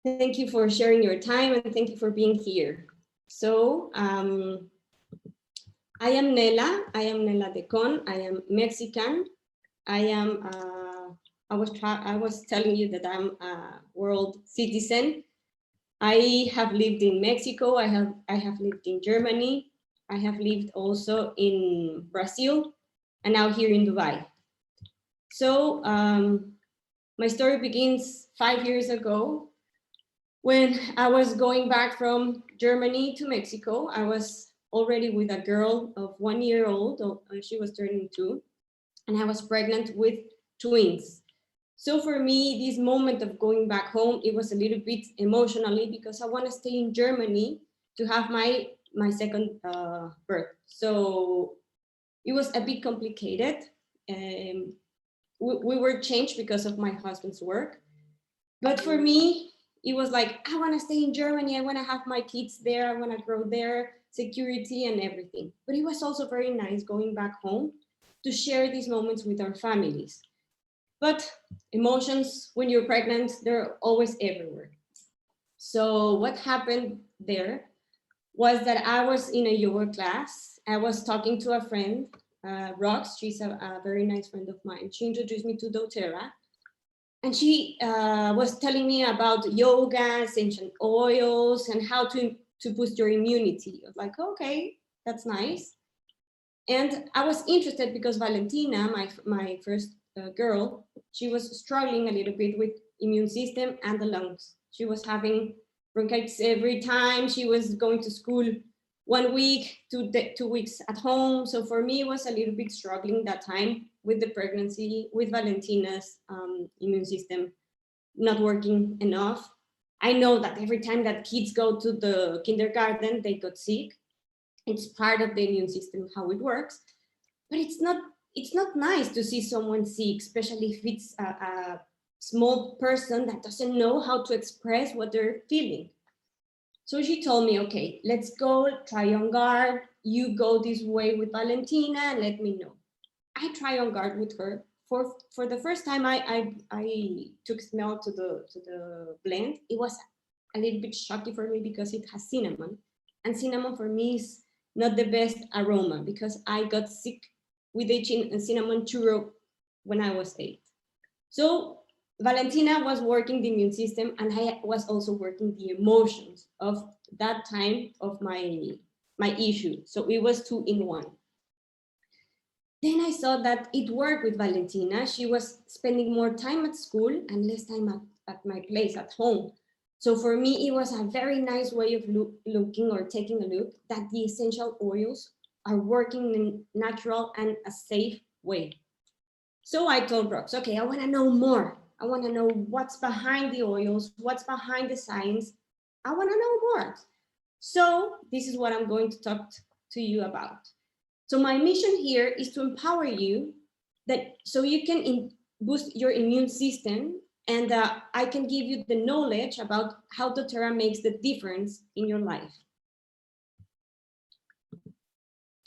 Thank you for sharing your time and thank you for being here. So I am Nela Decon. I am Mexican. I was telling you that I'm a world citizen. I have lived in Mexico. I have lived in Germany. I have lived also in Brazil and now here in Dubai. So my story begins 5 years ago when I was going back from Germany to Mexico. I was already with a girl of 1 year old. She was turning 2, and I was pregnant with twins. So for me, this moment of going back home, it was a little bit emotionally because I want to stay in Germany to have my second birth. So it was a bit complicated. We were changed because of my husband's work. But for me, it was like, I want to stay in Germany. I want to have my kids there. I want to grow there, security and everything. But it was also very nice going back home to share these moments with our families. But emotions, when you're pregnant, they're always everywhere. So what happened there was that I was in a yoga class. I was talking to a friend, Rox. She's a very nice friend of mine. She introduced me to dōTERRA. And she was telling me about yoga, essential oils, and how to boost your immunity. I was like, okay, that's nice. And I was interested because Valentina, my first girl, she was struggling a little bit with immune system and the lungs. She was having bronchitis every time. She was going to school 1 week, 2 weeks at home. So for me, it was a little bit struggling that time with the pregnancy, with Valentina's immune system not working enough. I know that every time that kids go to the kindergarten, they got sick. It's part of the immune system, how it works. But it's not nice to see someone sick, especially if it's a small person that doesn't know how to express what they're feeling. So she told me, okay, let's go, try on guard. You go this way with Valentina and let me know. I try on guard with her. For the first time I took smell to the blend. It was a little bit shocking for me because it has cinnamon. And cinnamon for me is not the best aroma because I got sick with a cinnamon churro when I was 8. So Valentina was working the immune system and I was also working the emotions of that time of my issue. So it was 2 in 1. Then I saw that it worked with Valentina. She was spending more time at school and less time at my place at home. So for me, it was a very nice way of looking or taking a look that the essential oils are working in a natural and a safe way. So I told Rox, okay, I want to know more. I want to know what's behind the oils, what's behind the science. I want to know more. So this is what I'm going to talk to you about. So my mission here is to empower you so you can boost your immune system, and I can give you the knowledge about how dōTERRA makes the difference in your life.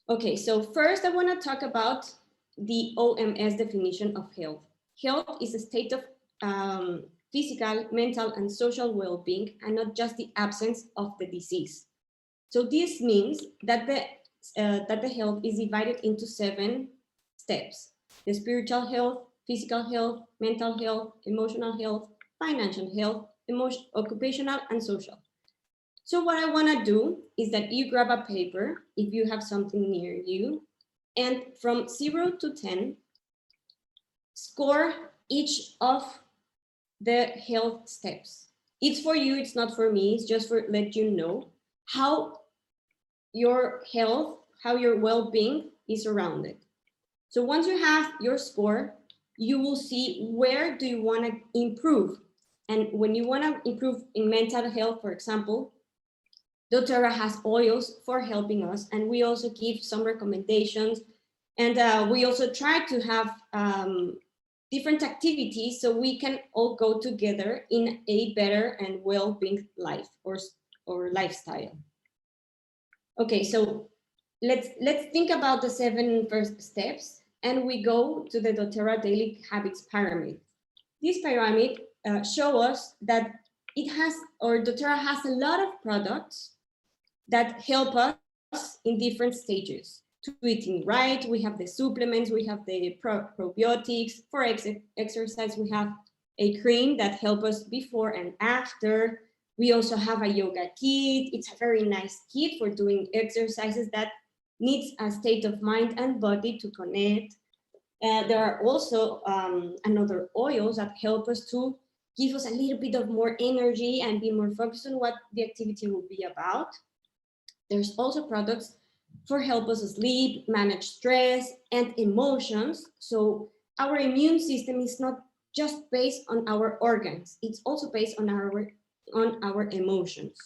Okay, so first I want to talk about the OMS definition of health. Health is a state of physical, mental, and social well-being, and not just the absence of the disease. So this means that the health is divided into 7 steps: the spiritual health, physical health, mental health, emotional health, financial health, occupational, and social. So what I want to do is that you grab a paper, if you have something near you, and from 0 to 10, score each of the health steps. It's for you, it's not for me, it's just for let you know how your health, how your well-being is surrounded. So once you have your score, you will see where do you want to improve. And when you want to improve in mental health, for example, dōTERRA has oils for helping us, and we also give some recommendations. And we also try to have different activities so we can all go together in a better and well-being life or lifestyle. Okay, so let's think about the 7 first steps, and we go to the dōTERRA Daily Habits Pyramid. This pyramid shows us that it has, or doTERRA has a lot of products that help us in different stages to eating right. We have the supplements, we have the probiotics. For exercise, we have a cream that helps us before and after. We also have a yoga kit. It's a very nice kit for doing exercises that needs a state of mind and body to connect. There are also another oils that help us to give us a little bit of more energy and be more focused on what the activity will be about. There's also products for help us sleep, manage stress and emotions. So our immune system is not just based on our organs, it's also based on our emotions.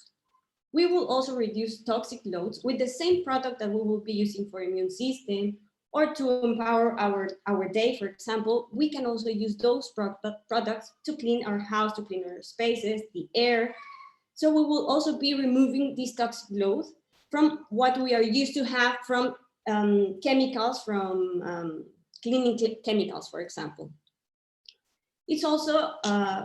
We will also reduce toxic loads with the same product that we will be using for immune system or to empower our day. For example, we can also use those products to clean our house, to clean our spaces, the air. So we will also be removing these toxic loads from what we are used to have from chemicals, from cleaning chemicals, for example. It's also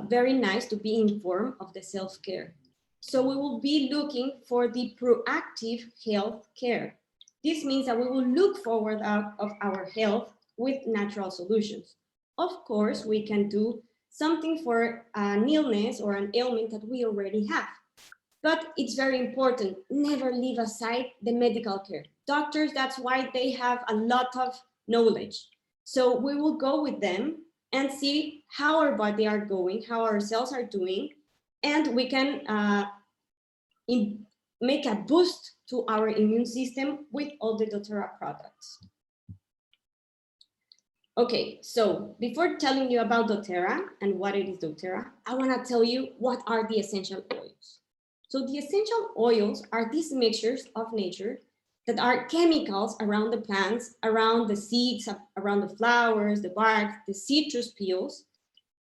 very nice to be informed of the self-care. So we will be looking for the proactive health care. This means that we will look forward out of our health with natural solutions. Of course, we can do something for an illness or an ailment that we already have. But it's very important, never leave aside the medical care. Doctors, that's why they have a lot of knowledge. So we will go with them and see how our body are going, how our cells are doing, and we can make a boost to our immune system with all the doTERRA products. Okay, so before telling you about doTERRA and what it is doTERRA, I want to tell you what are the essential oils. So the essential oils are these mixtures of nature that are chemicals around the plants, around the seeds, around the flowers, the bark, the citrus peels,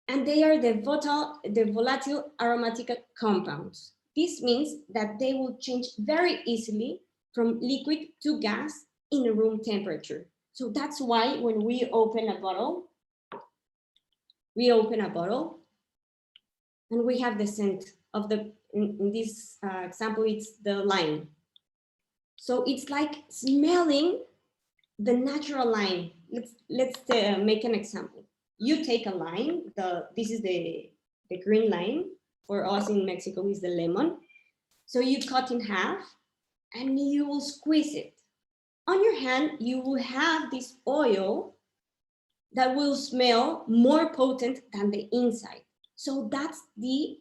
and they are the volatile aromatic compounds. This means that they will change very easily from liquid to gas in a room temperature. So that's why when we open a bottle and we have the scent of the, in this example, it's the lime. So it's like smelling the natural lime. Let's make an example. You take a lime, this is the green lime. For us in Mexico is the lemon. So you cut in half and you will squeeze it. On your hand, you will have this oil that will smell more potent than the inside. So that's the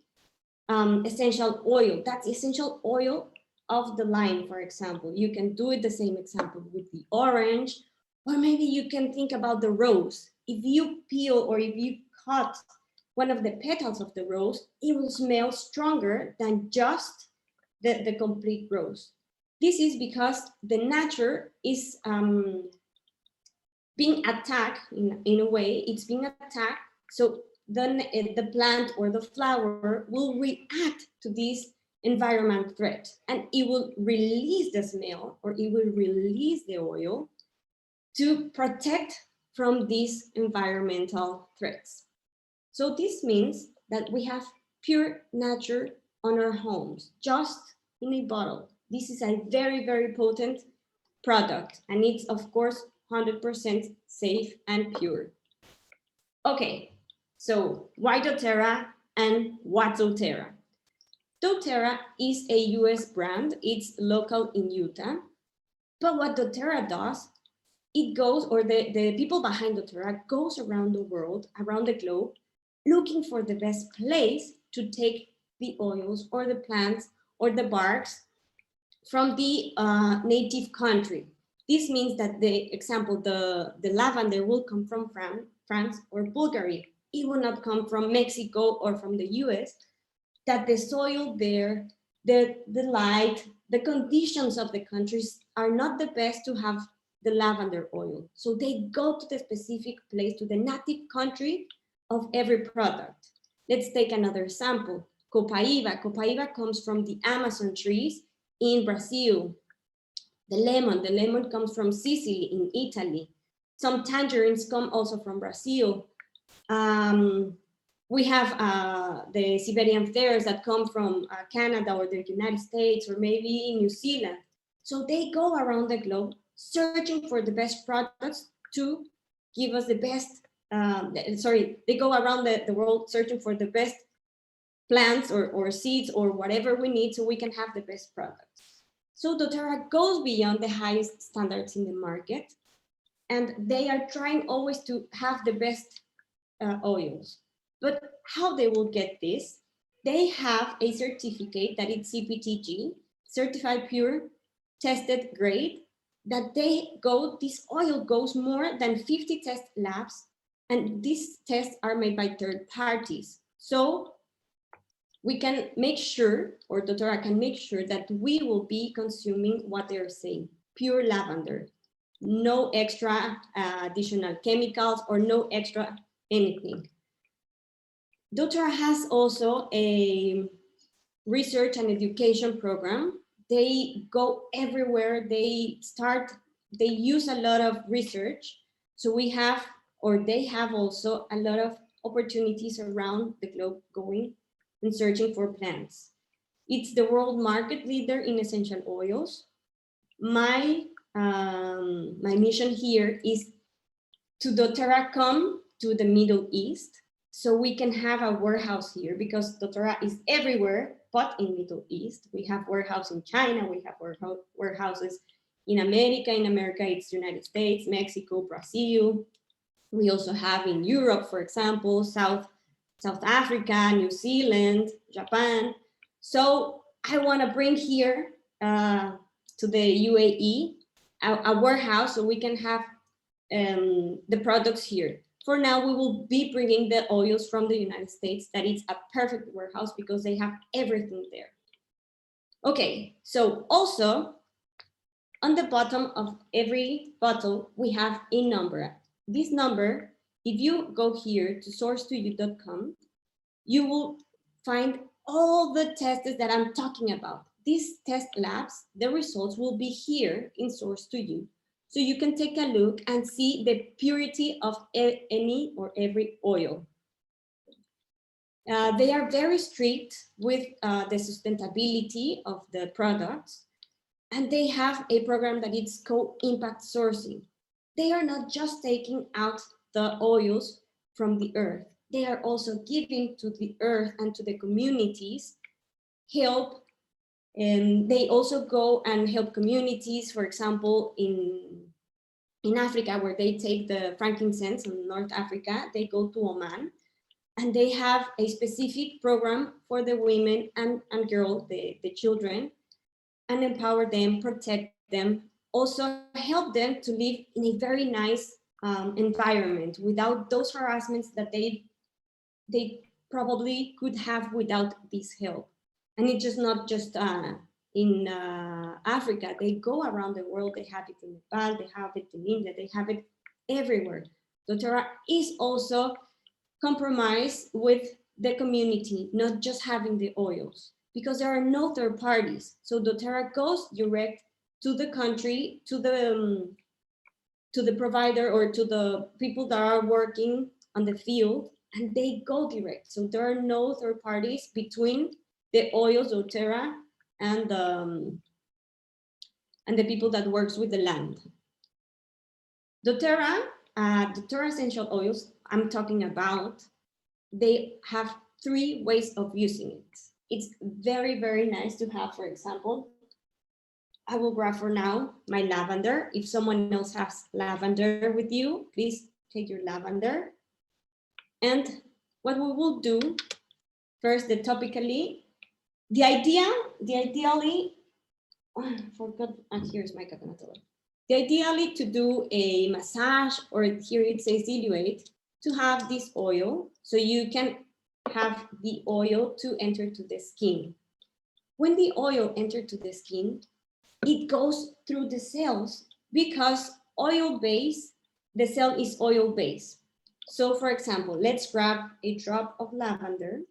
essential oil. That's essential oil of the lime, for example. You can do it the same example with the orange, or maybe you can think about the rose. If you peel or if you cut one of the petals of the rose, it will smell stronger than just the complete rose. This is because the nature is being attacked in a way, it's being attacked. So then the plant or the flower will react to this environment threat and it will release the smell or it will release the oil to protect from these environmental threats. So this means that we have pure nature on our homes, just in a bottle. This is a very, very potent product and it's of course 100% safe and pure. Okay, so why doTERRA and what's doTERRA? doTERRA is a US brand, it's local in Utah, but what doTERRA does, it goes, or the people behind doTERRA goes around the world, around the globe, looking for the best place to take the oils or the plants or the barks from the native country. This means that the example, the lavender will come from France or Bulgaria. It will not come from Mexico or from the US, that the soil there, the light, the conditions of the countries are not the best to have the lavender oil. So they go to the specific place, to the native country of every product. Let's take another sample. Copaiba. Copaiba comes from the Amazon trees in Brazil. The lemon comes from Sicily in Italy. Some tangerines come also from Brazil. We have the Siberian fairs that come from Canada or the United States or maybe New Zealand. So they go around the globe searching for the best products to give us the best, they go around the world searching for the best plants or seeds or whatever we need so we can have the best products. So dōTERRA goes beyond the highest standards in the market, and they are trying always to have the best oils. But how they will get this? They have a certificate that it's CPTG, certified pure, tested grade, that this oil goes more than 50 test labs, and these tests are made by third parties. So we can make sure, or dōTERRA can make sure that we will be consuming what they're saying, pure lavender, no extra additional chemicals or no extra anything. dōTERRA has also a research and education program. They go everywhere. They use a lot of research. So we have, or they have also a lot of opportunities around the globe going and searching for plants. It's the world market leader in essential oils. My mission here is to dōTERRA come to the Middle East so we can have a warehouse here, because dōTERRA is everywhere but in Middle East. We have warehouse in China, we have warehouses in America. In America, it's United States, Mexico, Brazil. We also have in Europe, for example, South Africa, New Zealand, Japan. So I want to bring here to the UAE a warehouse so we can have the products here. For now, we will be bringing the oils from the United States. That is a perfect warehouse because they have everything there. Okay, so also on the bottom of every bottle, we have a number. This number, if you go here to source2you.com, you will find all the tests that I'm talking about. These test labs, the results will be here in Source2You. So you can take a look and see the purity of any or every oil. They are very strict with the sustainability of the products, and they have a program that is called impact sourcing. They are not just taking out the oils from the earth, they are also giving to the earth and to the communities help. And they also go and help communities, for example, in Africa, where they take the frankincense in North Africa, they go to Oman, and they have a specific program for the women and girls, the children, and empower them, protect them, also help them to live in a very nice environment without those harassments that they probably could have without this help. And it's just not just in Africa. They go around the world. They have it in Nepal, they have it in India, they have it everywhere. dōTERRA is also compromised with the community, not just having the oils, because there are no third parties. So dōTERRA goes direct to the country, to the provider or to the people that are working on the field, and they go direct. So there are no third parties between the oils, dōTERRA, and the people that works with the land. dōTERRA essential oils I'm talking about, they have 3 ways of using it. It's very, very nice to have. For example, I will grab for now my lavender. If someone else has lavender with you, please take your lavender. And what we will do first, the topically, ideally, here's my coconut oil. Ideally to do a massage, or here it says diluate, to have this oil, so you can have the oil to enter to the skin. When the oil enters to the skin, it goes through the cells, because oil base, the cell is oil base. So for example, let's grab a drop of lavender.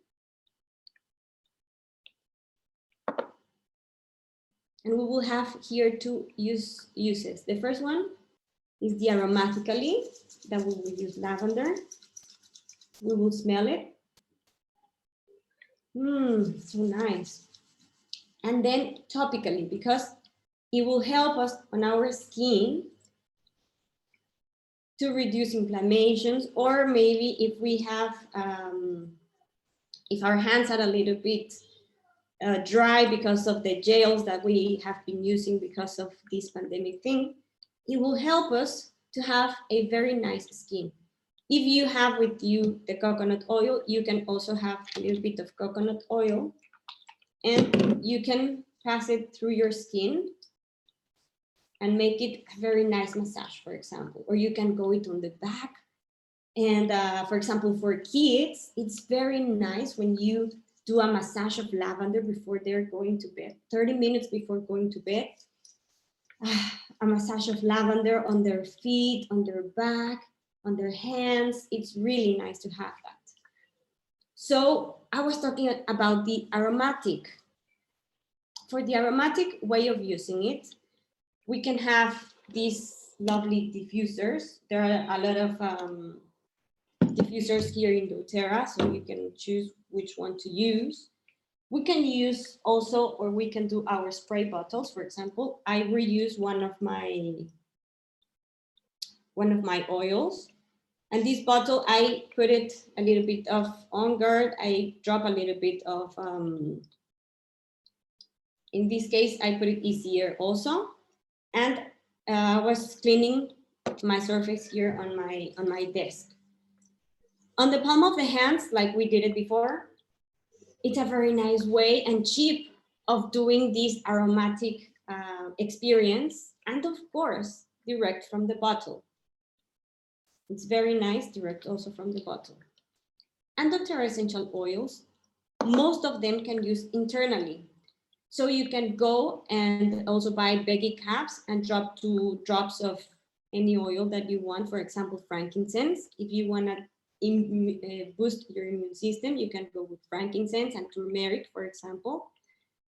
And we will have here 2 uses. The first one is the aromatically, that we will use lavender. We will smell it. So nice. And then topically, because it will help us on our skin to reduce inflammations, or maybe if we have, if our hands are a little bit dry because of the gels that we have been using because of this pandemic thing, it will help us to have a very nice skin. If you have with you the coconut oil, you can also have a little bit of coconut oil and you can pass it through your skin and make it a very nice massage, for example, or you can go it on the back. And for example, for kids, it's very nice when you do a massage of lavender before they're going to bed, 30 minutes before going to bed. A massage of lavender on their feet, on their back, on their hands. It's really nice to have that. So I was talking about the aromatic. For the aromatic way of using it, we can have these lovely diffusers. There are a lot of diffusers here in dōTERRA, so you can choose which one to use. We can use also, or we can do our spray bottles. For example, I reuse one of my oils, and this bottle, I put it a little bit of On Guard. I drop a little bit of, in this case, I put it easier also. And I was cleaning my surface here on my desk. On the palm of the hands, like we did it before, it's a very nice way and cheap of doing this aromatic experience. And of course, direct from the bottle. It's very nice, direct also from the bottle. And dōTERRA essential oils, most of them can use internally. So you can go and also buy Becky caps and drop 2 drops of any oil that you want. For example, frankincense. If you want to boost your immune system, you can go with frankincense and turmeric, for example.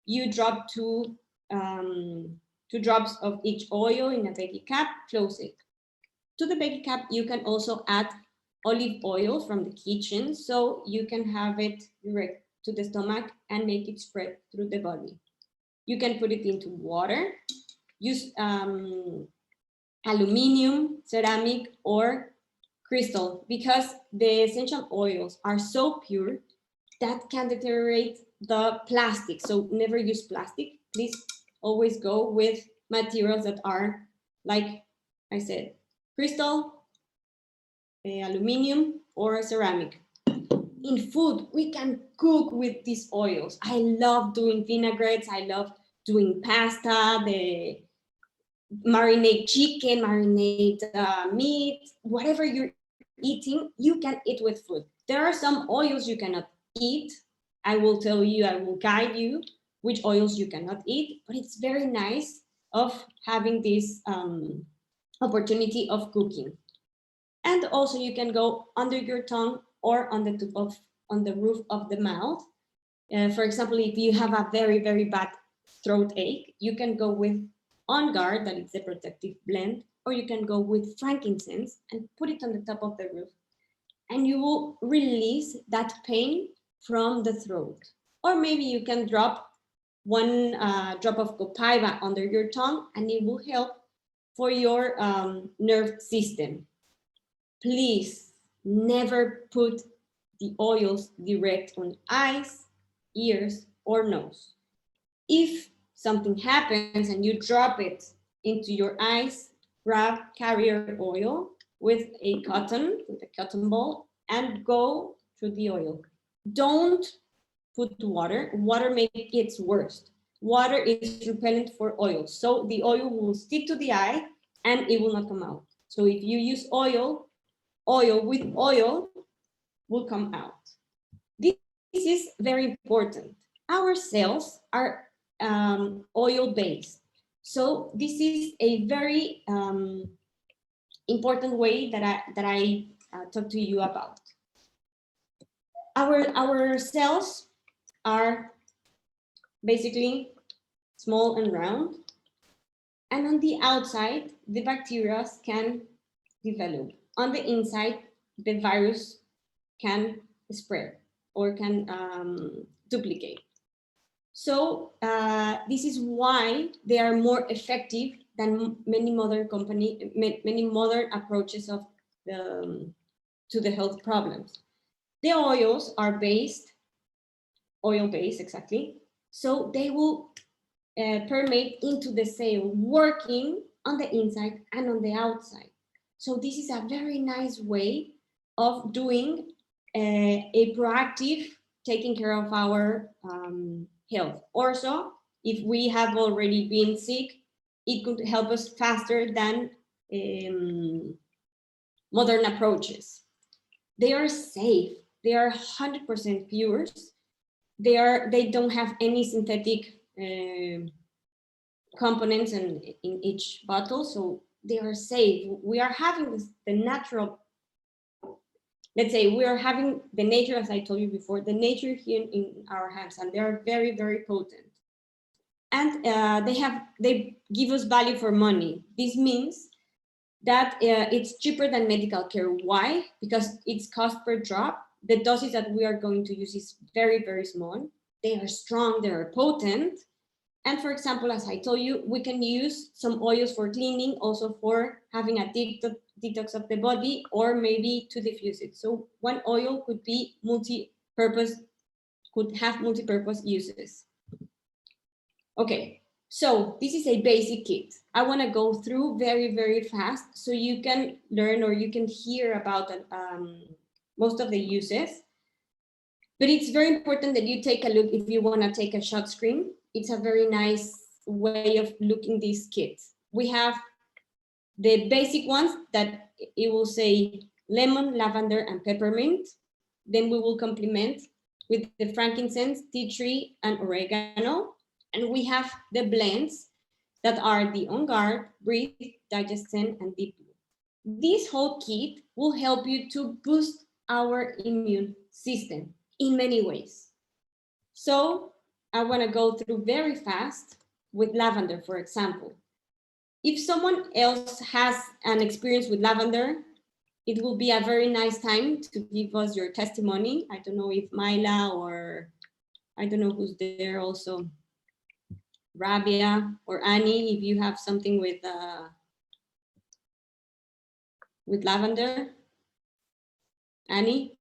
You drop 2 drops of each oil in a Becky cap, close it. To the Becky cap, you can also add olive oil from the kitchen, so you can have it direct to the stomach and make it spread through the body. You can put it into water, use aluminum, ceramic, or crystal, because the essential oils are so pure that can deteriorate the plastic. So never use plastic. Please always go with materials that are, like I said, crystal, aluminum, or ceramic. In food, we can cook with these oils. I love doing vinaigrettes. I love doing pasta, the marinate chicken, marinate meat, whatever you're eating, you can eat with food. There are some oils you cannot eat. I will tell you, I will guide you which oils you cannot eat, but it's very nice of having this opportunity of cooking. And also you can go under your tongue or on the roof of the mouth. For example, if you have a very, very bad throat ache, you can go with On Guard, that is the protective blend, or you can go with frankincense and put it on the top of the roof. And you will release that pain from the throat. Or maybe you can drop 1 drop of copaiba under your tongue, and it will help for your nerve system. Please never put the oils direct on eyes, ears, or nose. If something happens and you drop it into your eyes, grab carrier oil with a cotton ball, and go through the oil. Don't put water. Water makes it worse. Water is repellent for oil. So the oil will stick to the eye and it will not come out. So if you use oil with oil will come out. This is very important. Our cells are oil-based. So this is a very important way that I talk to you about. Our cells are basically small and round, and on the outside, the bacteria can develop. On the inside, the virus can spread or can duplicate. So this is why they are more effective than many modern approaches of to the health problems. The oils are oil-based exactly, so they will permeate into the cell, working on the inside and on the outside. So this is a very nice way of doing a proactive taking care of our health. Also, if we have already been sick, it could help us faster than modern approaches. They are safe. They are 100% pure. They don't have any synthetic components in each bottle, so they are safe. We are having the natural, let's say we are having the nature, as I told you before, the nature here in our hands, and they are very, very potent. And they give us value for money. This means that it's cheaper than medical care. Why? Because its cost per drop, the doses that we are going to use is very, very small. They are strong, they are potent. And for example, as I told you, we can use some oils for cleaning, also for having a detox of the body, or maybe to diffuse it. So one oil could be multi-purpose, could have multi-purpose uses. Okay, so this is a basic kit. I want to go through very, very fast so you can learn or you can hear about most of the uses. But it's very important that you take a look if you want to take a shot screen. It's a very nice way of looking these kits. We have the basic ones that it will say lemon, lavender, and peppermint. Then we will complement with the frankincense, tea tree, and oregano. And we have the blends that are the On Guard, Breathe, Digestion, and Deep Blue. This whole kit will help you to boost our immune system in many ways. So I want to go through very fast with lavender, for example. If someone else has an experience with lavender, it will be a very nice time to give us your testimony. I don't know if Myla or I don't know who's there also. Rabia or Annie, if you have something with lavender. Annie?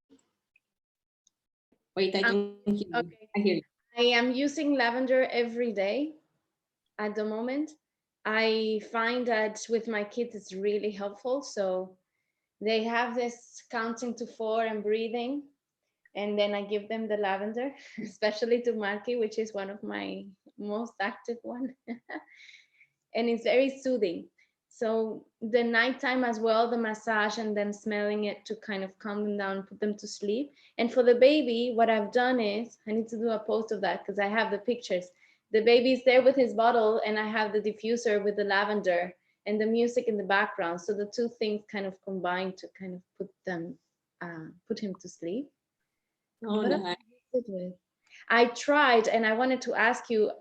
Wait, I don't hear you. Okay. I hear you. I am using lavender every day at the moment. I find that with my kids, it's really helpful. So they have this counting to 4 and breathing. And then I give them the lavender, especially to Marky, which is one of my most active one. And it's very soothing. So the nighttime as well, the massage and then smelling it to kind of calm them down, put them to sleep. And for the baby, what I've done is, I need to do a post of that because I have the pictures. The baby's there with his bottle and I have the diffuser with the lavender and the music in the background. So the two things kind of combine to kind of put him to sleep. Oh, nice. I tried and I wanted to ask you,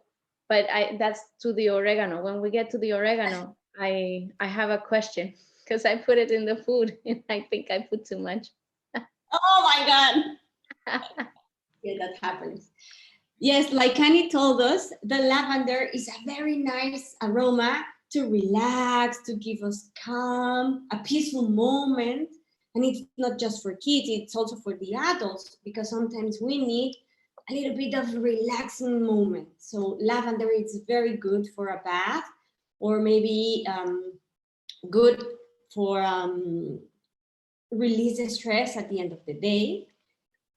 but that's to the oregano. When we get to the oregano, I have a question because I put it in the food and I think I put too much. Oh my God. Yeah, that happens. Yes, like Annie told us, the lavender is a very nice aroma to relax, to give us calm, a peaceful moment. And it's not just for kids, it's also for the adults, because sometimes we need a little bit of relaxing moment. So lavender is very good for a bath, or maybe good for release the stress at the end of the day.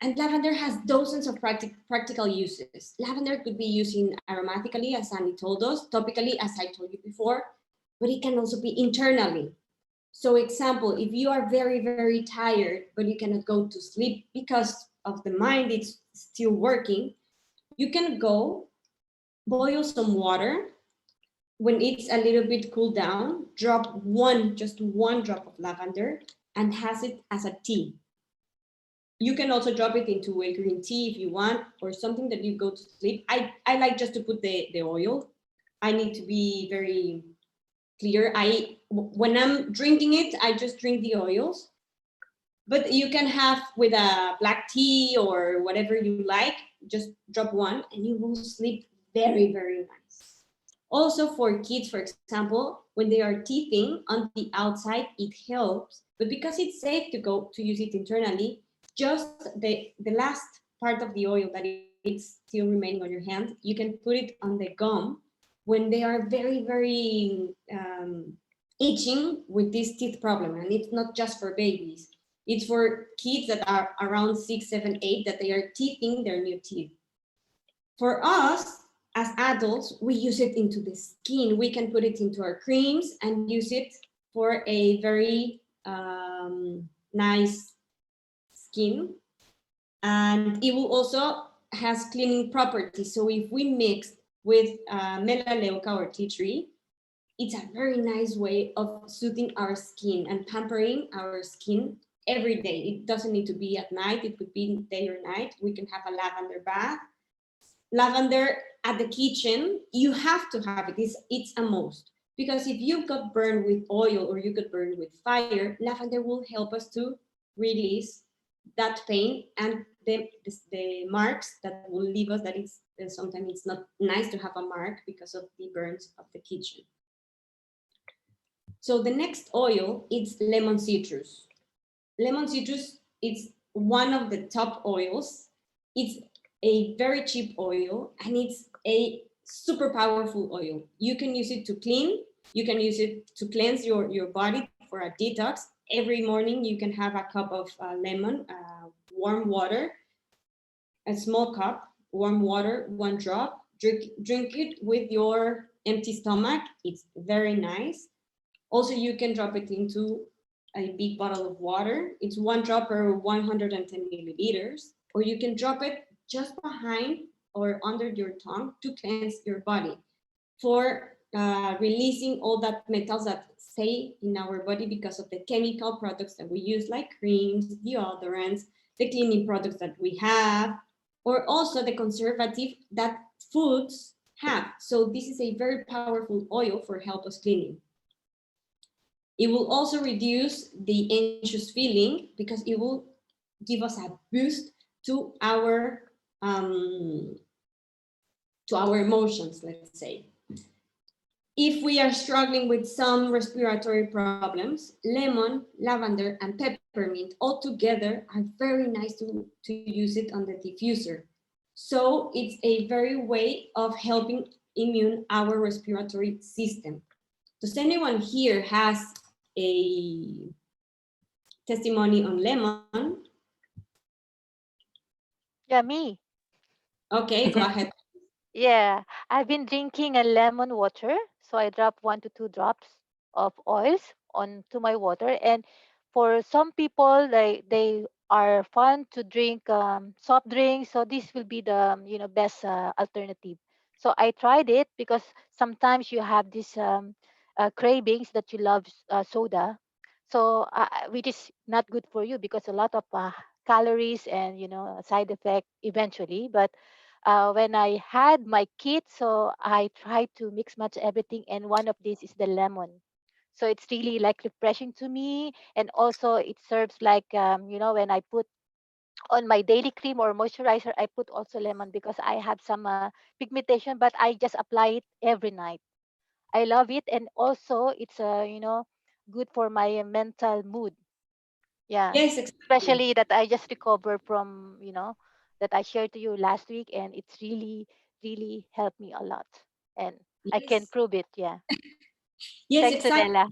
And lavender has dozens of practical uses. Lavender could be used aromatically, as Annie told us, topically, as I told you before, but it can also be internally. So example, if you are very, very tired, but you cannot go to sleep because of the mind, it's still working, you can go boil some water. When it's a little bit cooled down, drop just one drop of lavender and has it as a tea. You can also drop it into a green tea if you want, or something that you go to sleep. I like just to put the oil. I need to be very clear. When I'm drinking it, I just drink the oils. But you can have with a black tea or whatever you like, just drop one and you will sleep very, very nice. Also for kids, for example, when they are teething on the outside, it helps, but because it's safe to go to use it internally, just the last part of the oil that it's still remaining on your hand, you can put it on the gum when they are very, very itching with this teeth problem. And it's not just for babies. It's for kids that are around 6, 7, 8 that they are teething their new teeth. For us, as adults, we use it into the skin. We can put it into our creams and use it for a very nice skin. And it will also has cleaning properties. So if we mix with melaleuca or tea tree, it's a very nice way of soothing our skin and pampering our skin every day. It doesn't need to be at night. It could be day or night. We can have a lavender bath. Lavender at the kitchen, you have to have it. It's a must. Because if you got burned with oil or you got burned with fire, lavender will help us to release that pain and the marks that will leave us, that it's sometimes it's not nice to have a mark because of the burns of the kitchen. So the next oil is lemon citrus. Lemon citrus is one of the top oils. It's a very cheap oil and it's a super powerful oil. You can use it to clean, you can use it to cleanse your body for a detox. Every morning you can have a cup of lemon, warm water, a small cup, warm water, one drop, drink it with your empty stomach. It's very nice. Also, you can drop it into a big bottle of water. It's one drop per 110 milliliters, or you can drop it just behind or under your tongue to cleanse your body for releasing all that metals that stay in our body because of the chemical products that we use, like creams, deodorants, the cleaning products that we have, or also the conservative that foods have. So this is a very powerful oil for help us cleaning. It will also reduce the anxious feeling because it will give us a boost to our emotions, let's say. If we are struggling with some respiratory problems, lemon, lavender, and peppermint all together are very nice to use it on the diffuser. So it's a very way of helping immune our respiratory system. Does anyone here has a testimony on lemon? Yeah, me. Okay, go ahead. Yeah, I've been drinking a lemon water. So I drop 1 to 2 drops of oils onto my water. And for some people, they are fun to drink soft drinks. So this will be the best alternative. So I tried it because sometimes you have these cravings that you love soda. So which is not good for you because a lot of calories and side effect eventually. But when I had my kit, so I tried to mix match everything, and one of these is the lemon. So it's really like refreshing to me, and also it serves like when I put on my daily cream or moisturizer, I put also lemon because I have some pigmentation, but I just apply it every night. I love it, and also it's good for my mental mood. Yeah, Yes, exactly. especially that I just recovered from that I shared to you last week, and it's really helped me a lot, and I can Yes, prove it. Yeah, yes, thanks, exactly. Adela.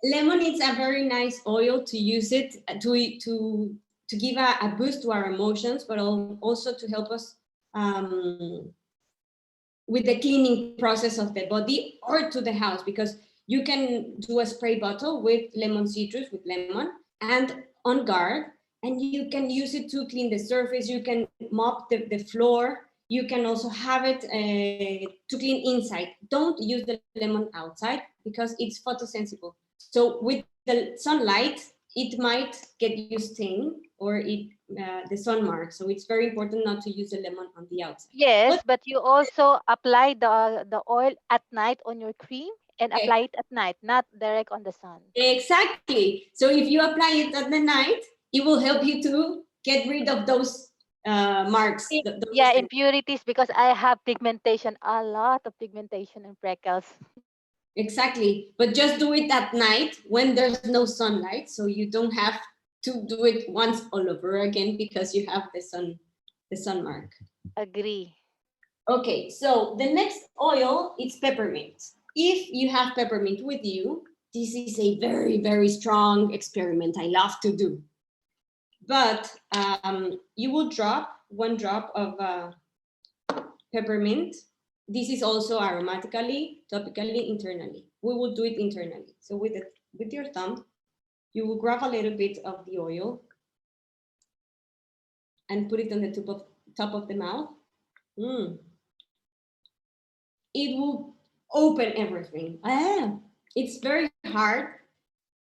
Lemon is a very nice oil to use it to give a boost to our emotions, but also to help us with the cleaning process of the body or to the house, because you can do a spray bottle with lemon citrus with lemon and on guard, and you can use it to clean the surface. You can mop the floor. You can also have it to clean inside. Don't use the lemon outside because it's photosensitive. So with the sunlight, it might get you stain or the sun mark. So it's very important not to use the lemon on the outside. But Yes, but you also apply the oil at night on your cream and okay, apply it at night, not direct on the sun. exactly. So if you apply it at the night, it will help you to get rid of those marks. Yeah, impurities, because I have pigmentation, a lot of pigmentation and freckles. Exactly, but just do it at night when there's no sunlight, so you don't have to do it once all over again because you have the sun mark. Agree. Okay, so the next oil is peppermint. If you have peppermint with you, this is a very, very strong experiment I love to do. But you will drop 1 drop of peppermint. This is also aromatically, topically, internally. We will do it internally. So with your thumb, you will grab a little bit of the oil and put it on the top of the mouth. It will open everything. It's very hard,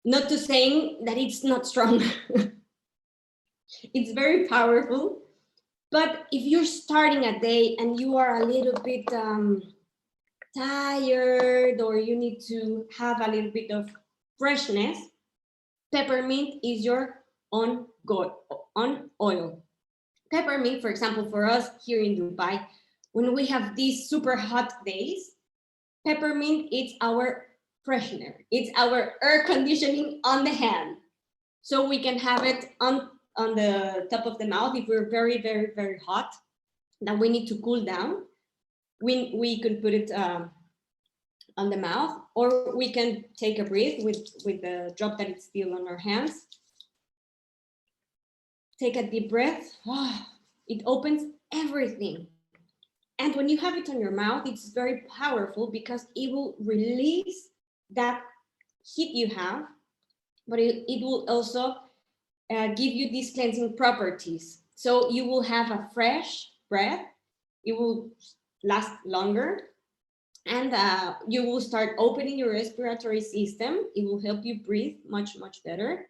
not to saying that it's not strong. It's very powerful. But if you're starting a day and you are a little bit tired, or you need to have a little bit of freshness, peppermint is your on oil. Peppermint, for example, for us here in Dubai, when we have these super hot days, peppermint is our freshener. It's our air conditioning on the hand. So we can have it on the top of the mouth if we're very, very, very hot, that we need to cool down. We could put it on the mouth, or we can take a breath with the drop that is still on our hands. Take a deep breath. It opens everything. And when you have it on your mouth, it's very powerful because it will release that heat you have, but it will also give you these cleansing properties. So you will have a fresh breath. It will last longer. And you will start opening your respiratory system. It will help you breathe much, much better.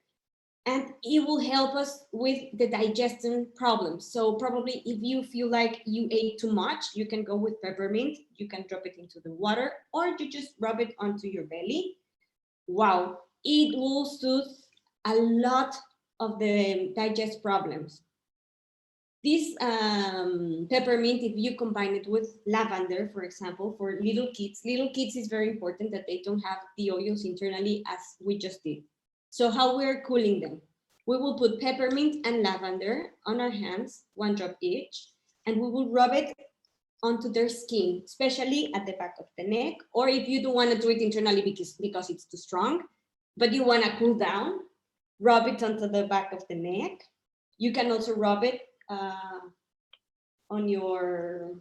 And it will help us with the digestion problems. So probably if you feel like you ate too much, you can go with peppermint. You can drop it into the water, or you just rub it onto your belly. Wow, it will soothe a lot of the digest problems. This peppermint, if you combine it with lavender, for example, for little kids is very important that they don't have the oils internally, as we just did. So how we're cooling them? We will put peppermint and lavender on our hands, 1 drop each, and we will rub it onto their skin, especially at the back of the neck. Or if you don't want to do it internally because it's too strong, but you want to cool down, rub it onto the back of the neck. You can also rub it on your,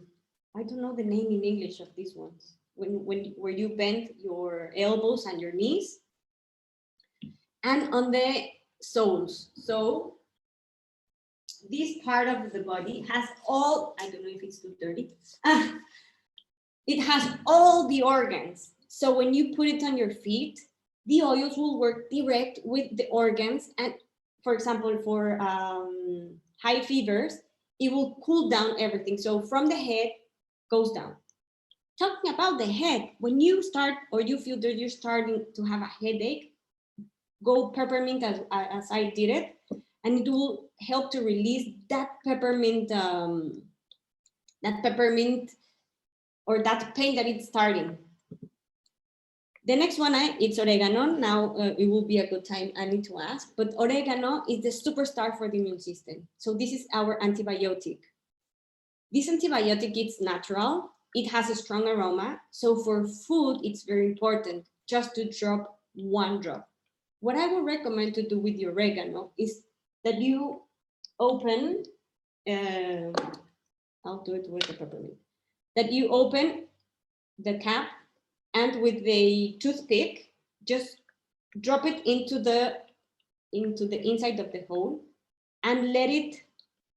I don't know the name in English of these ones, where you bend your elbows and your knees, and on the soles. So this part of the body has all, I don't know if it's too dirty, it has all the organs. So when you put it on your feet, the oils will work direct with the organs. And for example, for high fevers, it will cool down everything. So from the head goes down. Talking about the head, when you start or you feel that you're starting to have a headache, go peppermint as I did it, and it will help to release that peppermint or that pain that it's starting. The next one, it's oregano. Now it will be a good time, I need to ask, but oregano is the superstar for the immune system. So this is our antibiotic. This antibiotic is natural. It has a strong aroma. So for food, it's very important just to drop 1 drop. What I would recommend to do with the oregano is that you open, I'll do it with the peppermint, that you open the cap, and with the toothpick, just drop it into the inside of the hole and let it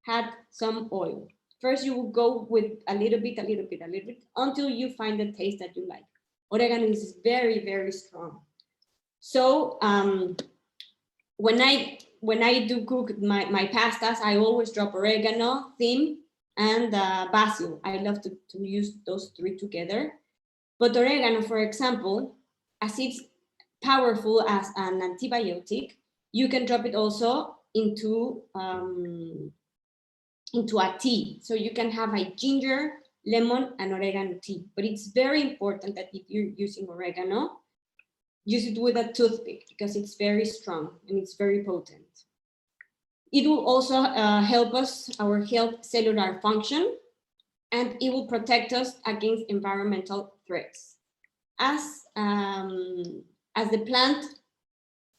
have some oil. First, you will go with a little bit until you find the taste that you like. Oregano is very, very strong. So when I do cook my pastas, I always drop oregano, thyme, and basil. I love to use those 3 together. But oregano, for example, as it's powerful as an antibiotic, you can drop it also into into a tea. So you can have a ginger, lemon, and oregano tea. But it's very important that if you're using oregano, use it with a toothpick because it's very strong and it's very potent. It will also help us, our health cellular function, and it will protect us against environmental threats. As the plant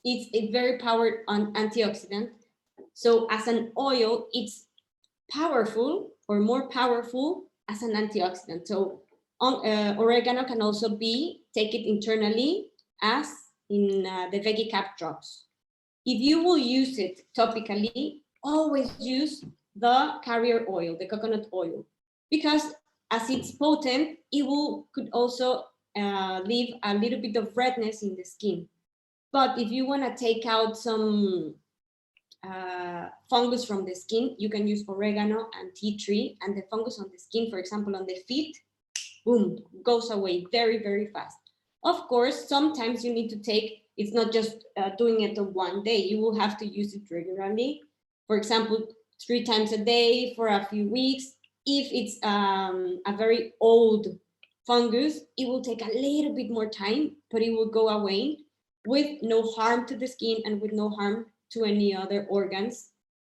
is a very powered on antioxidant, so as an oil, it's powerful or more powerful as an antioxidant. So oregano can also be taken internally as in the veggie cap drops. If you will use it topically, always use the carrier oil, the coconut oil, because as it's potent, it could also leave a little bit of redness in the skin. But if you want to take out some fungus from the skin, you can use oregano and tea tree, and the fungus on the skin, for example, on the feet, boom, goes away very, very fast. Of course, sometimes you need to take, it's not just doing it on one day, you will have to use it regularly. For example, 3 times a day for a few weeks. If it's a very old fungus, it will take a little bit more time, but it will go away with no harm to the skin and with no harm to any other organs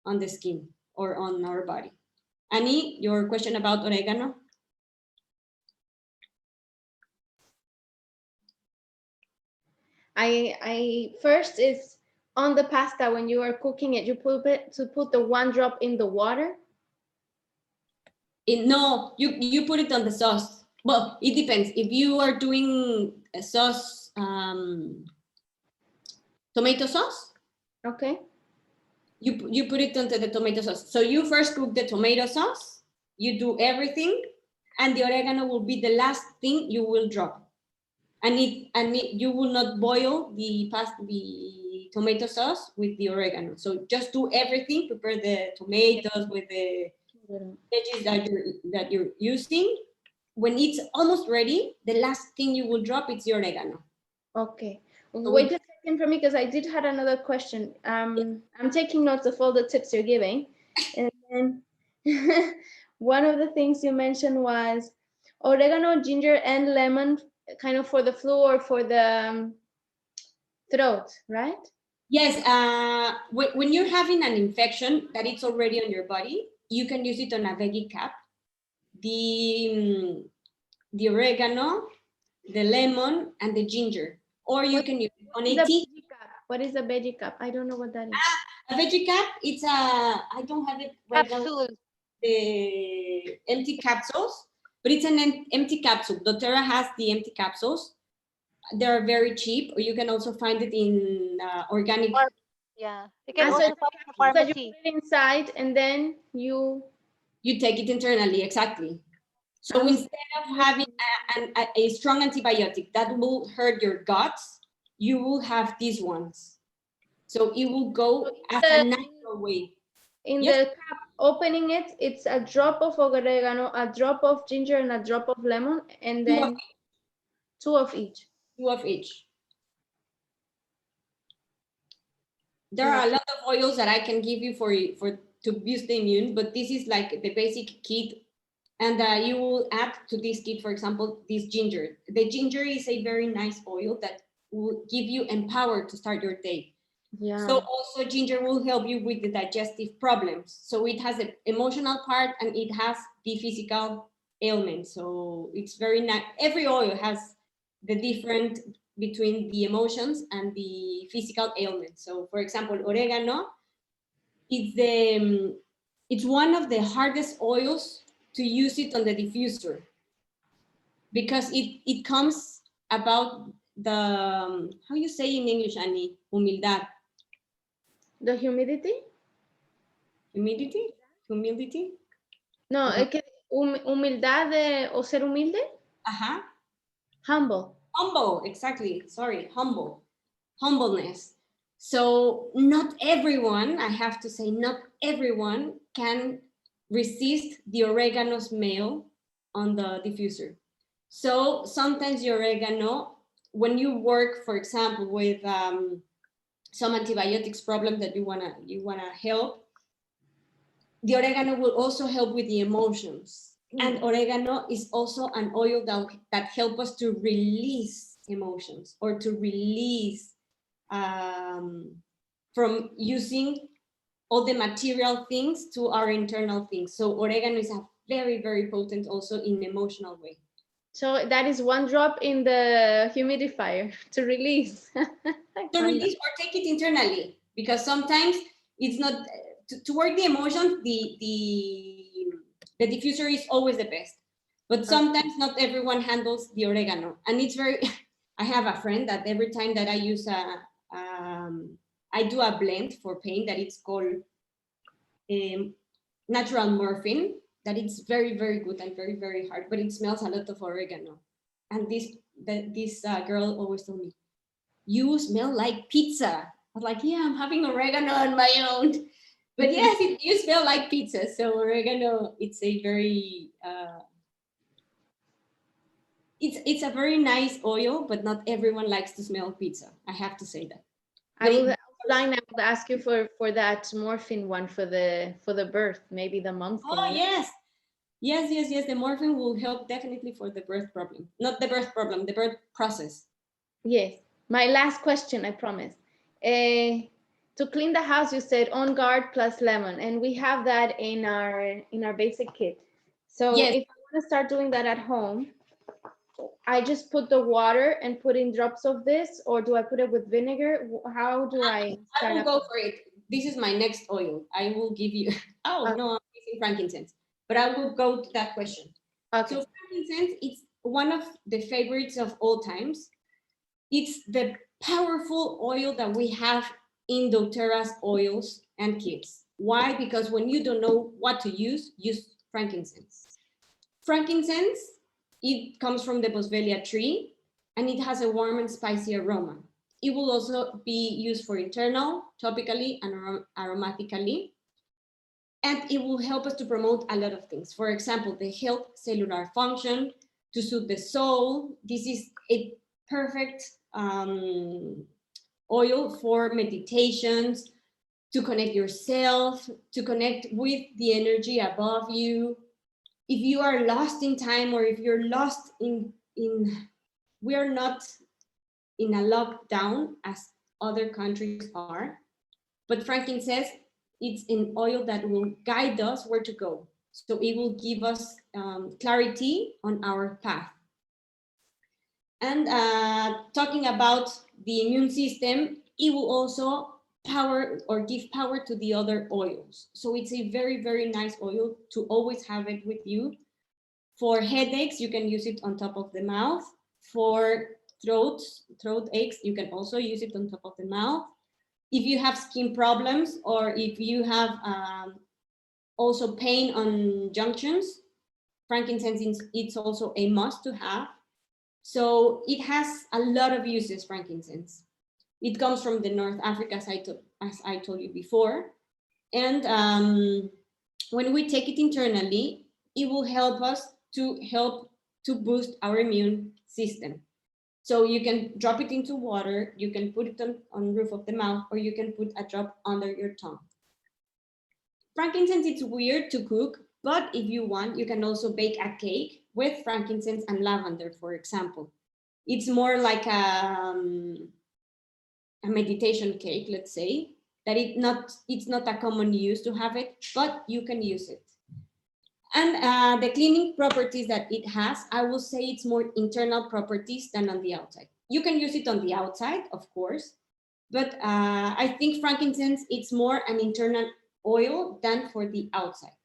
on the skin or on our body. Annie, your question about oregano? I first is on the pasta when you are cooking it, you put the 1 drop in the water. No, you put it on the sauce. Well, it depends. If you are doing a sauce, tomato sauce, Okay. you put it onto the tomato sauce. So you first cook the tomato sauce, you do everything, and the oregano will be the last thing you will drop. And you will not boil the tomato sauce with the oregano. So just do everything, prepare the tomatoes with the veggies that you're using. When it's almost ready, the last thing you will drop is the oregano. Okay. Wait a second for me because I did have another question. I'm taking notes of all the tips you're giving. And then one of the things you mentioned was oregano, ginger, and lemon kind of for the flu or for the throat, right? Yes, when you're having an infection that it's already on your body, you can use it on a veggie cap. The oregano, the lemon, and the ginger. Or you can use it on a tea. What is a veggie cap? I don't know what that is. A veggie cap, it's I don't have it right Capsule. now, the empty capsules, but it's an empty capsule. doTERRA has the empty capsules. They're very cheap, or you can also find it in organic. Yeah, you can So also find in the you pharmacy. put it inside and then you take it internally, exactly. So instead of having a strong antibiotic that will hurt your guts, you will have these ones. So it will go as a natural way. in the cup, opening it, it's a drop of oregano, a drop of ginger, and a drop of lemon, and then 2 of each. 2 of each. There are a lot of oils that I can give you to boost the immune, but this is like the basic kit. And you will add to this kit, for example, this ginger. The ginger is a very nice oil that will give you empower to start your day. Yeah. So also ginger will help you with the digestive problems. So it has the emotional part and it has the physical ailments. So it's very nice. Every oil has the different between the emotions and the physical ailments. So for example, oregano, it's one of the hardest oils to use it on the diffuser because it comes about the, how you say in English, Annie, humildad. The humidity? Humidity? Humility? No, es que humildad o ser humilde. Ajá. Humble. Humble, exactly. Sorry, humble. Humbleness. So not everyone, I have to say, not everyone can resist the oregano smell on the diffuser. So sometimes the oregano, when you work, for example, with some antibiotics problem that you wanna help, the oregano will also help with the emotions. And oregano is also an oil that helps us to release emotions or to release from using all the material things to our internal things. So oregano is a very, very potent also in emotional way. So that is one drop in the humidifier to release. To release or take it internally, because sometimes it's not to work the emotions. The diffuser is always the best, but sometimes not everyone handles the oregano, and it's very. I have a friend that every time that I use I do a blend for pain that it's called natural morphine, that it's very, very good and very, very hard, but it smells a lot of oregano. And this girl always told me, you smell like pizza. I was like, yeah, I'm having oregano on my own. But yes, you smell like pizza. So oregano, it's a very, it's a very nice oil, but not everyone likes to smell pizza. I have to say that. I will ask you for that morphine one for the birth, maybe the mom thing. Oh yes. Yes. The morphine will help definitely for the birth problem. Not the birth problem, the birth process. Yes. My last question, I promise. To clean the house, you said On Guard plus lemon, and we have that in our basic kit. So yes. If I want to start doing that at home, I just put the water and put in drops of this, or do I put it with vinegar? How do I start? I will go for it. This is my next oil. I will give you. Oh no, I'm using frankincense, but I will go to that question. Okay. So frankincense, it's one of the favorites of all times. It's the powerful oil that we have in dōTERRA's oils and kits. Why? Because when you don't know what to use frankincense. Frankincense, it comes from the boswellia tree, and it has a warm and spicy aroma. It will also be used for internal, topically, and aromatically. And it will help us to promote a lot of things. For example, the health cellular function, to soothe the soul. This is a perfect oil for meditations, to connect yourself, to connect with the energy above you. If you are lost in time, or if you're lost in we are not in a lockdown as other countries are, but frankincense, it's an oil that will guide us where to go. So it will give us clarity on our path. And talking about the immune system, it will also power or give power to the other oils. So it's a very, very nice oil to always have it with you. For headaches, you can use it on top of the mouth. For throat aches, you can also use it on top of the mouth. If you have skin problems, or if you have also pain on junctions, frankincense, it's also a must to have. So it has a lot of uses, frankincense. It comes from the North Africa, as I told you before. And when we take it internally, it will help us to boost our immune system. So you can drop it into water, you can put it on roof of the mouth, or you can put a drop under your tongue. Frankincense, it's weird to cook, but if you want, you can also bake a cake with frankincense and lavender, for example. It's more like a meditation cake, let's say, that it's not a common use to have it, but you can use it. And the cleaning properties that it has, I will say it's more internal properties than on the outside. You can use it on the outside, of course, but I think frankincense, it's more an internal oil than for the outside.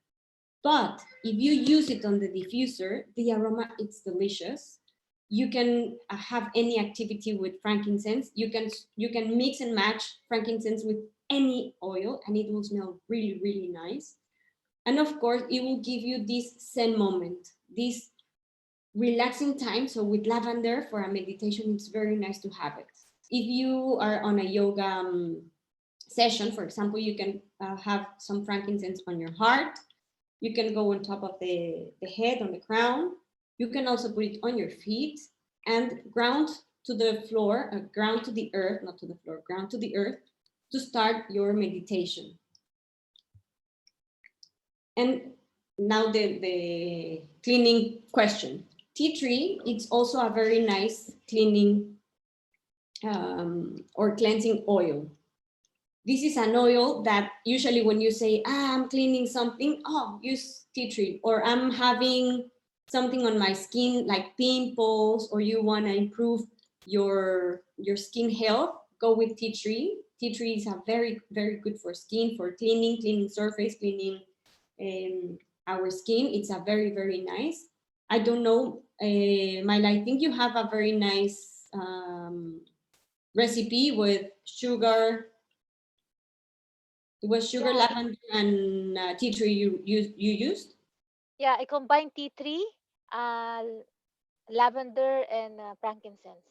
But if you use it on the diffuser, the aroma, it's delicious. You can have any activity with frankincense. You can mix and match frankincense with any oil, and it will smell really, really nice. And of course, it will give you this zen moment, this relaxing time. So with lavender for a meditation, it's very nice to have it. If you are on a yoga session, for example, you can have some frankincense on your heart. You can go on top of the head, on the crown. You can also put it on your feet and ground to the floor, ground to the earth, not to the floor, ground to the earth, to start your meditation. And now the cleaning question. Tea tree, it's also a very nice cleaning or cleansing oil. This is an oil that usually when you say, I'm cleaning something, oh, use tea tree. Or I'm having something on my skin like pimples, or you want to improve your skin health, go with tea tree. Tea tree is a very, very good for skin, for cleaning surface, cleaning our skin. It's a very, very nice. I don't know, Myla, I think you have a very nice recipe with sugar. It was sugar, Yeah, lavender, and tea tree you used. yeah, I combine tea tree, uh, lavender, and frankincense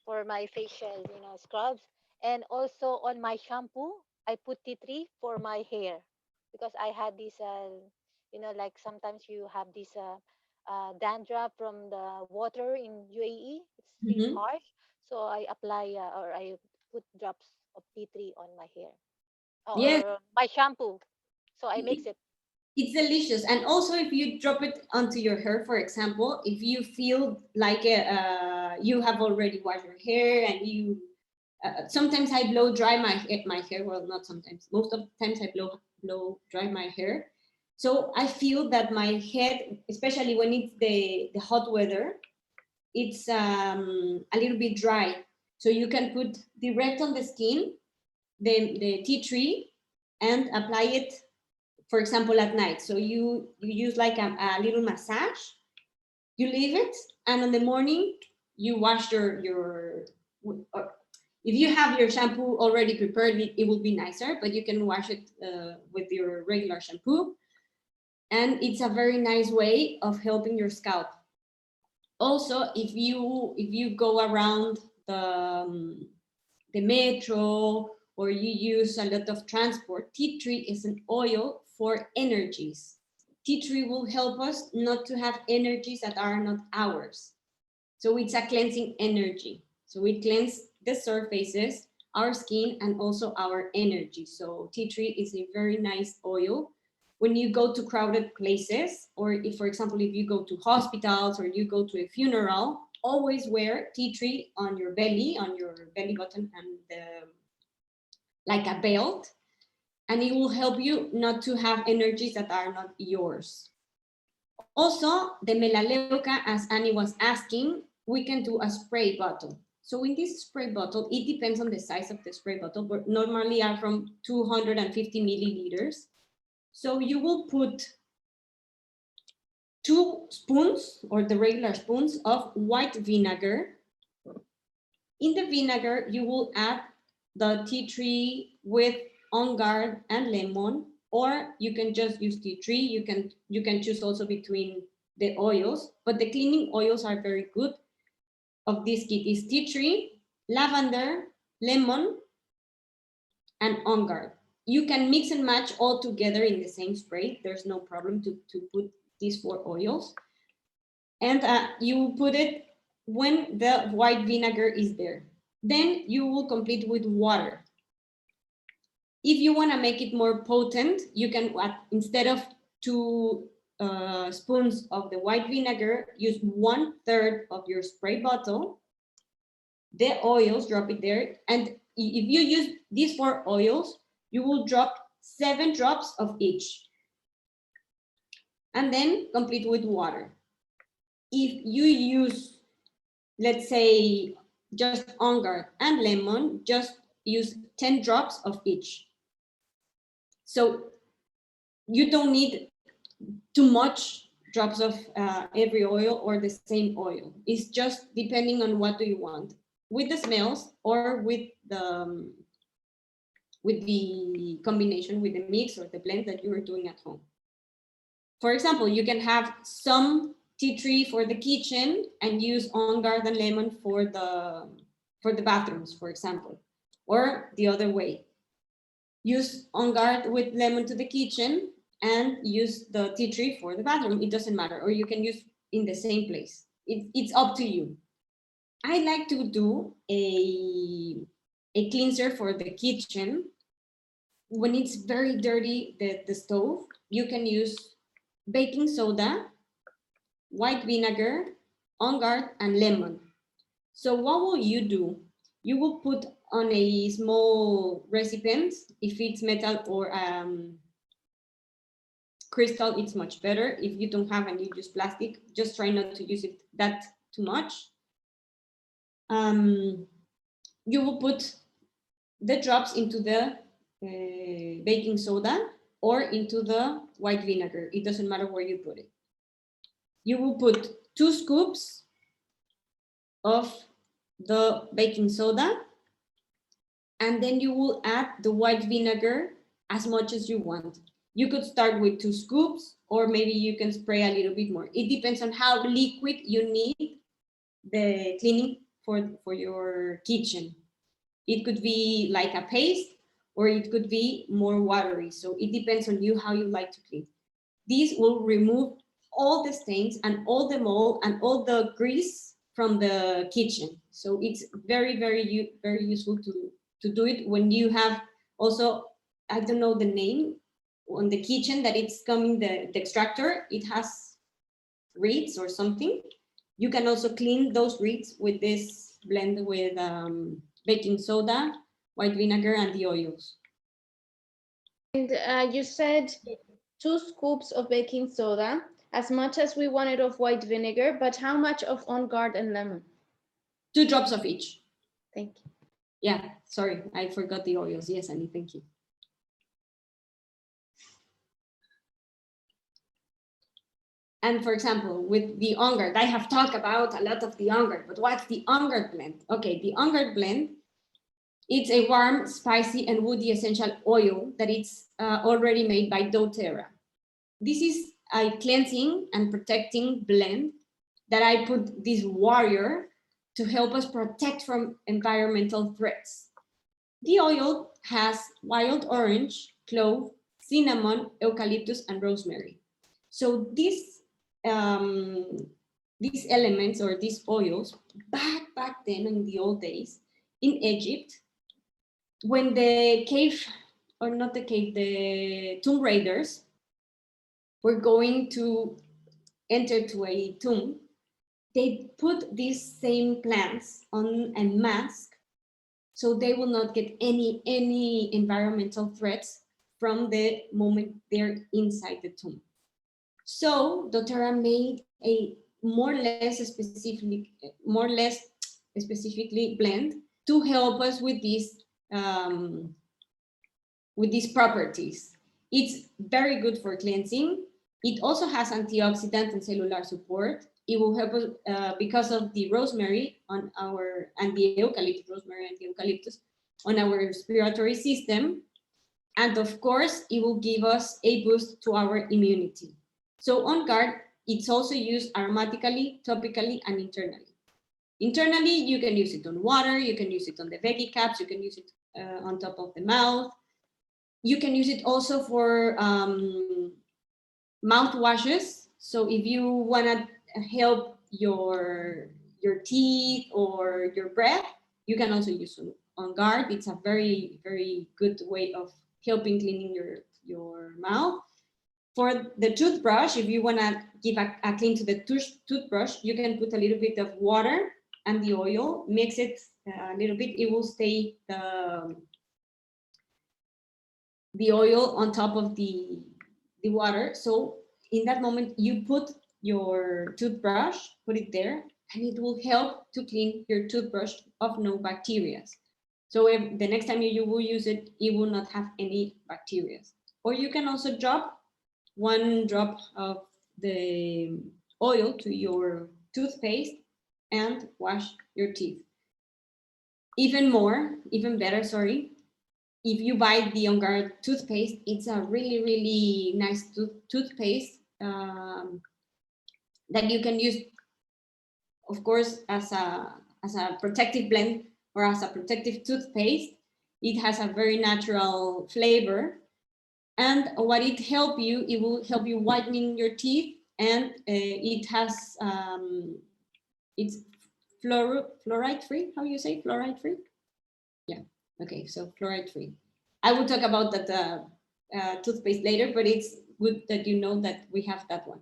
for my facial, scrubs. And also on my shampoo, I put tea tree for my hair because I had this, like sometimes you have this dandruff from the water in UAE. It's really Mm-hmm. harsh, so I apply or I put drops of tea tree on my hair Yes, or my shampoo. So I mix it, it. it's delicious. And also, if you drop it onto your hair, for example, if you feel like you have already washed your hair and you sometimes I blow dry my hair. Well, not sometimes. Most of the times I blow dry my hair. So I feel that my head, especially when it's the hot weather, it's a little bit dry. So you can put direct on the skin the tea tree and apply it, for example, at night. So you use like a little massage, you leave it, and in the morning you wash your or if you have your shampoo already prepared, it will be nicer, but you can wash it with your regular shampoo. And it's a very nice way of helping your scalp. Also, if you go around the metro, or you use a lot of transport, tea tree is an oil for energies. Tea tree will help us not to have energies that are not ours. So it's a cleansing energy. So it cleanses the surfaces, our skin, and also our energy. So tea tree is a very nice oil. When you go to crowded places, or if, for example, if you go to hospitals or you go to a funeral, always wear tea tree on your belly button, and like a belt, and it will help you not to have energies that are not yours. Also, the melaleuca, as Annie was asking, we can do a spray bottle. So in this spray bottle, it depends on the size of the spray bottle, but normally are from 250 milliliters. So you will put 2 spoons, or the regular spoons, of white vinegar. In the vinegar, you will add the tea tree with on guard and lemon, or you can just use tea tree. You can choose also between the oils, but the cleaning oils are very good. Of this kit is tea tree, lavender, lemon, and on guard. You can mix and match all together in the same spray. There's no problem to put these 4 oils, and you put it when the white vinegar is there. Then you will complete with water. If you want to make it more potent, you can add, instead of 2 spoons of the white vinegar, use 1/3 of your spray bottle, the oils, drop it there. And if you use these 4 oils, you will drop 7 drops of each. And then complete with water. If you use, let's say, just on guard and lemon, just use 10 drops of each. So you don't need too much drops of every oil or the same oil. It's just depending on what do you want, with the smells or with the combination, with the mix or the blend that you are doing at home. For example, you can have some tea tree for the kitchen and use on guard and lemon for the bathrooms, for example, or the other way. Use on guard with lemon to the kitchen and use the tea tree for the bathroom. It doesn't matter, or you can use in the same place. It's up to you. I like to do a cleanser for the kitchen when it's very dirty, the stove. you can use baking soda, white vinegar, On Guard, and lemon. So what will you do? You will put on a small recipient. If it's metal or crystal, it's much better. If you don't have and you use plastic, just try not to use it that too much. You will put the drops into the baking soda or into the white vinegar. It doesn't matter where you put it. You will put 2 scoops of the baking soda, and then you will add the white vinegar as much as you want. You could start with 2 scoops, or maybe you can spray a little bit more. It depends on how liquid you need the cleaning for your kitchen. It could be like a paste, or it could be more watery. So it depends on you how you like to clean. This will remove all the stains and all the mold and all the grease from the kitchen. So it's very, very, very useful to do it when you have also, I don't know the name, on the kitchen that it's coming, the extractor, it has reeds or something. You can also clean those reeds with this blend with baking soda, white vinegar, and the oils. And you said 2 scoops of baking soda, as much as we wanted of white vinegar, but how much of On Guard and lemon? 2 drops of each. Thank you. Yeah, sorry, I forgot the oils. Yes, Annie, thank you. And for example, with the On Guard, I have talked about a lot of the On Guard, but what's the On Guard blend? Okay, the On Guard blend, it's a warm, spicy, and woody essential oil that it's already made by dōTERRA. This is a cleansing and protecting blend that I put this warrior to help us protect from environmental threats. The oil has wild orange, clove, cinnamon, eucalyptus, and rosemary. So these elements or these oils, back then in the old days in Egypt, when the cave, or not the cave, the tomb raiders were going to enter to a tomb, they put these same plants on a mask so they will not get any environmental threats from the moment they're inside the tomb. So dōTERRA made a more or less specifically blend to help us with these properties. It's very good for cleansing. It also has antioxidant and cellular support. It will help us because of the rosemary on our, and the eucalyptus, rosemary and the eucalyptus on our respiratory system. And of course, it will give us a boost to our immunity. So On Guard, it's also used aromatically, topically, and internally. Internally, you can use it on water, you can use it on the veggie caps, you can use it on top of the mouth. You can use it also for mouthwashes. So if you want to help your teeth or your breath, you can also use On Guard. It's a very, very good way of helping cleaning your mouth. For the toothbrush, if you want to give a clean to the toothbrush, you can put a little bit of water and the oil, mix it a little bit. It will stay the oil on top of the water. So in that moment, you put your toothbrush, put it there, and it will help to clean your toothbrush of no bacteria. So if the next time you will use it, it will not have any bacteria. Or you can also drop 1 drop of the oil to your toothpaste and wash your teeth. Even better, sorry, if you buy the On Guard toothpaste, it's a really, really nice toothpaste that you can use, of course, as a protective blend or as a protective toothpaste. It has a very natural flavor. And what it will help you whitening your teeth, and it has it's fluoride free. How you say fluoride free? Yeah. Okay. So fluoride free. I will talk about that toothpaste later, but it's good that you know that we have that one.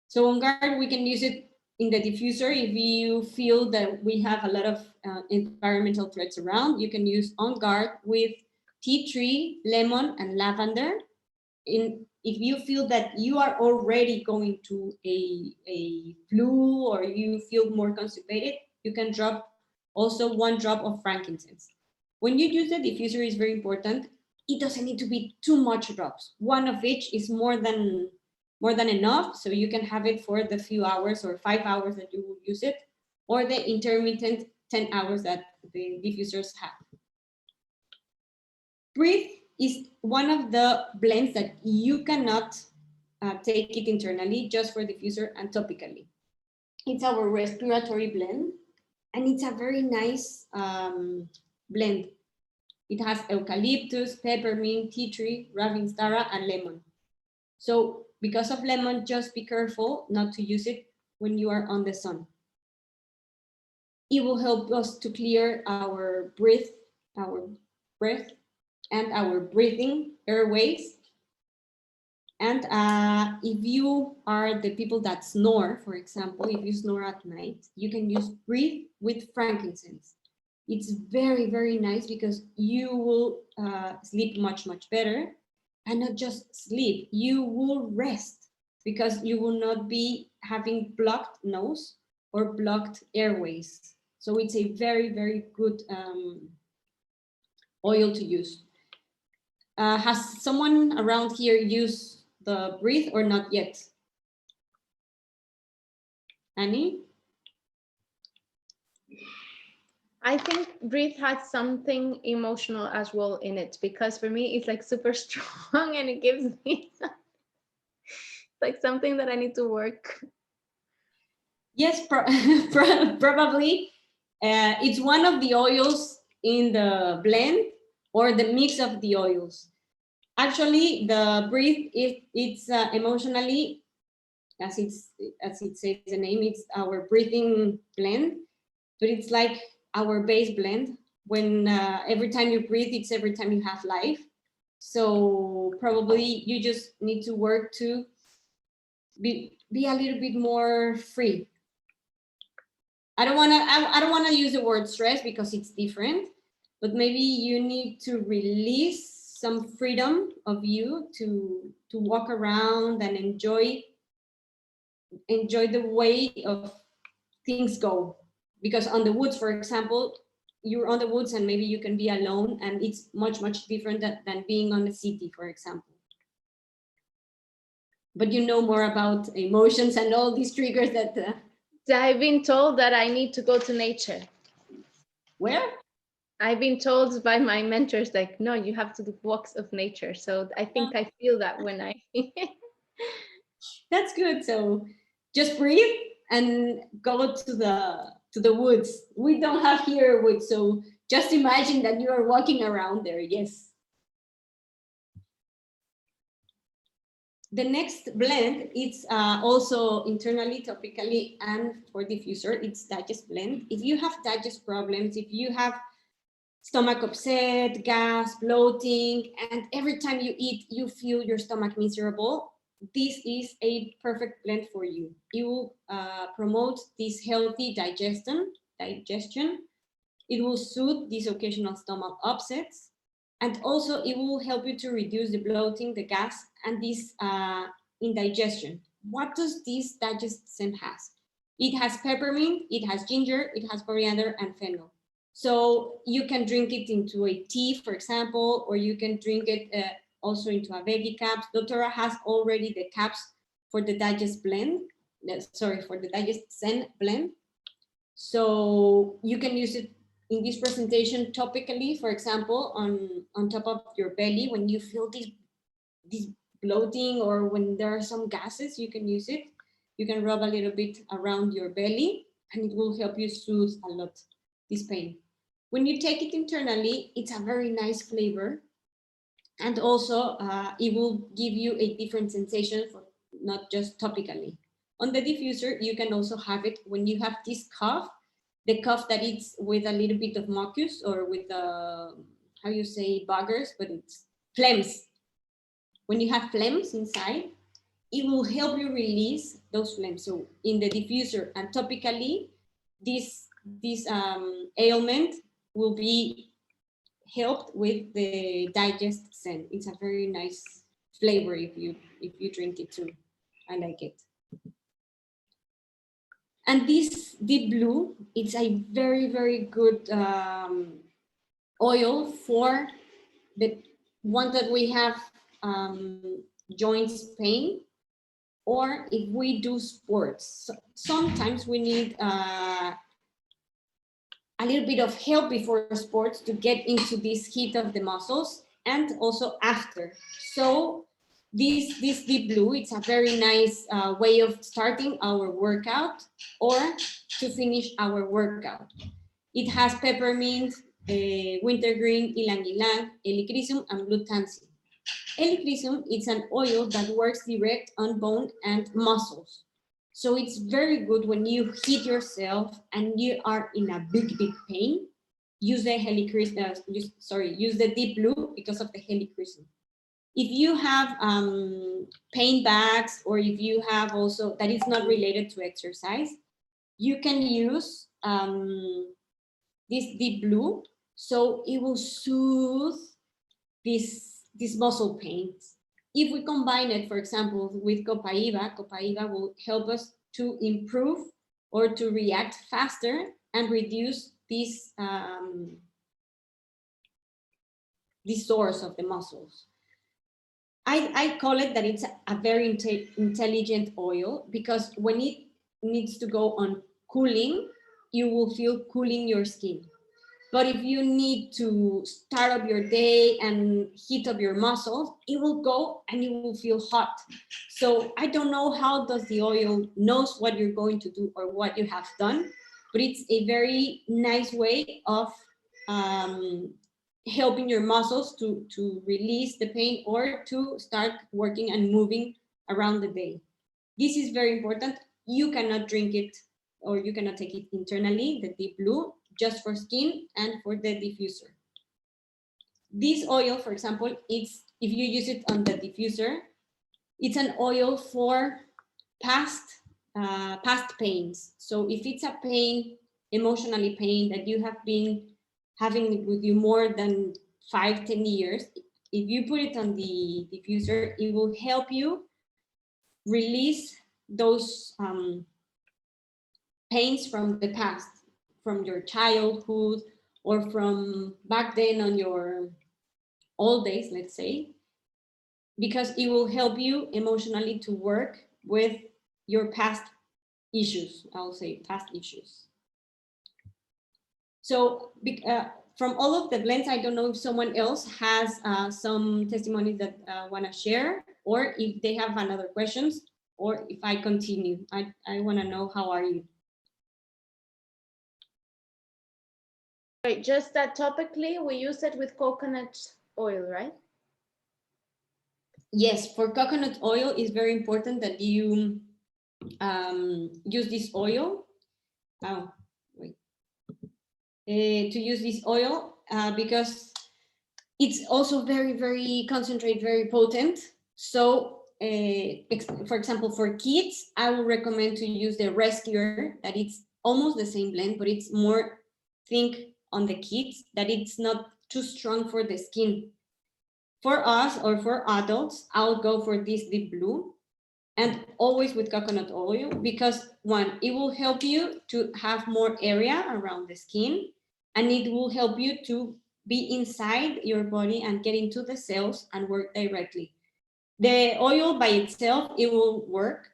So on guard, we can use it in the diffuser. If you feel that we have a lot of environmental threats around, you can use on guard with tea tree, lemon, and lavender. If you feel that you are already going to a flu or you feel more constipated, you can drop also 1 drop of frankincense. When you use the diffuser, is very important. It doesn't need to be too much drops. 1 of each is more than enough, so you can have it for the few hours or 5 hours that you will use it, or the intermittent 10 hours that the diffusers have. Breathe is one of the blends that you cannot take it internally, just for diffuser and topically. It's our respiratory blend, and it's a very nice blend. It has eucalyptus, peppermint, tea tree, ravinstara, and lemon. So because of lemon, just be careful not to use it when you are on the sun. It will help us to clear our breath, and our breathing airways. And if you are the people that snore, for example, if you snore at night, you can use breathe with frankincense. It's very, very nice because you will sleep much, much better. And not just sleep, you will rest because you will not be having blocked nose or blocked airways. So it's a very, very good oil to use. Has someone around here used the breathe or not yet? Annie? I think breathe has something emotional as well in it, because for me it's like super strong and it gives me like something that I need to work. Yes, probably. It's one of the oils in the blend or the mix of the oils. Actually, the breathe, it's emotionally, as it says the name, it's our breathing blend, but it's like our base blend. When every time you breathe, it's every time you have life. So probably you just need to work to be a little bit more free. I don't want to use the word stress because it's different, but maybe you need to release some freedom of you to walk around and enjoy the way of things go. Because on the woods, for example, you're on the woods and maybe you can be alone, and it's much, much different than being on the city, for example. But you know more about emotions and all these triggers that I've been told that I need to go to nature. Where? I've been told by my mentors, like, no, you have to do walks of nature. So I think I feel that when I That's good. So just breathe and go to the woods. We don't have here woods, so just imagine that you are walking around there. Yes. The next blend, it's also internally, topically, and for diffuser, it's digest blend. If you have digest problems, if you have stomach upset, gas, bloating, and every time you eat, you feel your stomach miserable, this is a perfect blend for you. It will promote this healthy digestion. It will soothe these occasional stomach upsets. And also it will help you to reduce the bloating, the gas, and this indigestion. What does this digestion has? It has peppermint, it has ginger, it has coriander and fennel. So you can drink it into a tea, for example, or you can drink it also into a veggie caps. dōTERRA has already the caps for the digest blend. For the digest zen blend. So you can use it in this presentation topically, for example, on top of your belly. When you feel this bloating or when there are some gases, you can use it. You can rub a little bit around your belly and it will help you soothe a lot this pain. When you take it internally, it's a very nice flavor. And also it will give you a different sensation, for not just topically. On the diffuser, you can also have it when you have this cough, the cough that it's with a little bit of mucus or with how you say buggers, but it's phlegms. when you have phlegms inside, it will help you release those phlegms. So in the diffuser and topically, this ailment will be helped with the digest scent. It's a very nice flavor if you drink it too. I like it. And this deep blue, it's a very, very good oil for the one that we have joints pain, or if we do sports. So sometimes we need a little bit of help before sports to get into this heat of the muscles, and also after. So this deep blue, it's a very nice way of starting our workout or to finish our workout. It has peppermint, wintergreen, ylang ylang, helichrysum, and blue tansy. Helichrysum is an oil that works direct on bone and muscles. So it's very good when you hit yourself and you are in a big pain. Use the use the deep blue because of the helichrysum. If you have pain backs, or if you have also that is not related to exercise, you can use this deep blue, so it will soothe these muscle pains. If we combine it, for example, with copaiba will help us to improve or to react faster and reduce this source of the muscles. I call it that it's a very intelligent oil, because when it needs to go on cooling, you will feel cooling your skin. But if you need to start up your day and heat up your muscles, it will go and you will feel hot. So I don't know how does the oil knows what you're going to do or what you have done, but it's a very nice way of helping your muscles to release the pain or to start working and moving around the day. This is very important. You cannot drink it or you cannot take it internally, the deep blue, just for skin and for the diffuser. This oil, for example, it's if you use it on the diffuser, it's an oil for past pains. So if it's a pain, emotionally pain that you have been having with you more than 5-10 years, if you put it on the diffuser, it will help you release those pains from the past, from your childhood, or from back then on your old days, let's say, because it will help you emotionally to work with your past issues, I'll say past issues. So from all of the blends, I don't know if someone else has some testimonies that want to share, or if they have another questions, or if I continue. I want to know, how are you? Right, just that topically, we use it with coconut oil, right? Yes, for coconut oil, it's very important that you use this oil. Oh, wait. To use this oil because it's also very, very concentrated, very potent. So, for example, for kids, I would recommend to use the Rescuer, that it's almost the same blend, but it's more think on the kids, that it's not too strong for the skin. For us or for adults, I'll go for this deep blue, and always with coconut oil, because one, it will help you to have more area around the skin, and it will help you to be inside your body and get into the cells and work directly. The oil by itself, it will work,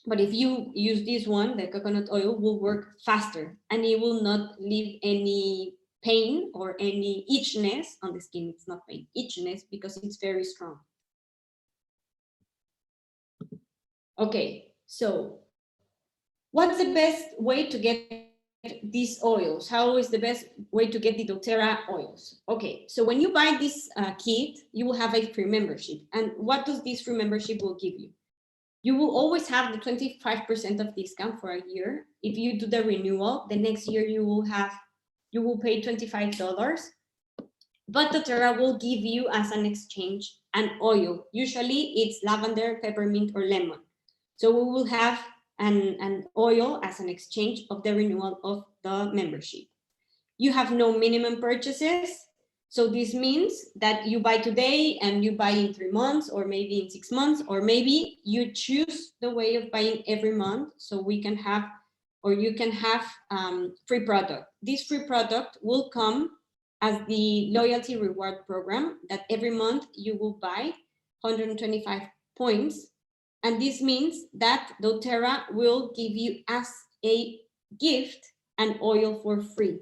but if you use this one, the coconut oil will work faster, and it will not leave any pain or any itchiness on the skin. It's not pain, itchiness, because it's very strong. Okay, so what's the best way to get these oils? How is the best way to get the dōTERRA oils? Okay, so when you buy this kit, you will have a free membership. And what does this free membership will give you? You will always have the 25% of discount for a year. If you do the renewal, the next year you will pay $25. But dōTERRA will give you as an exchange and oil. Usually it's lavender, peppermint, or lemon. So we will have an oil as an exchange of the renewal of the membership. You have no minimum purchases. So this means that you buy today and you buy in 3 months, or maybe in 6 months, or maybe you choose the way of buying every month. So we can have, or you can have free product. This free product will come as the loyalty reward program that every month you will buy 125 points. And this means that dōTERRA will give you as a gift an oil for free.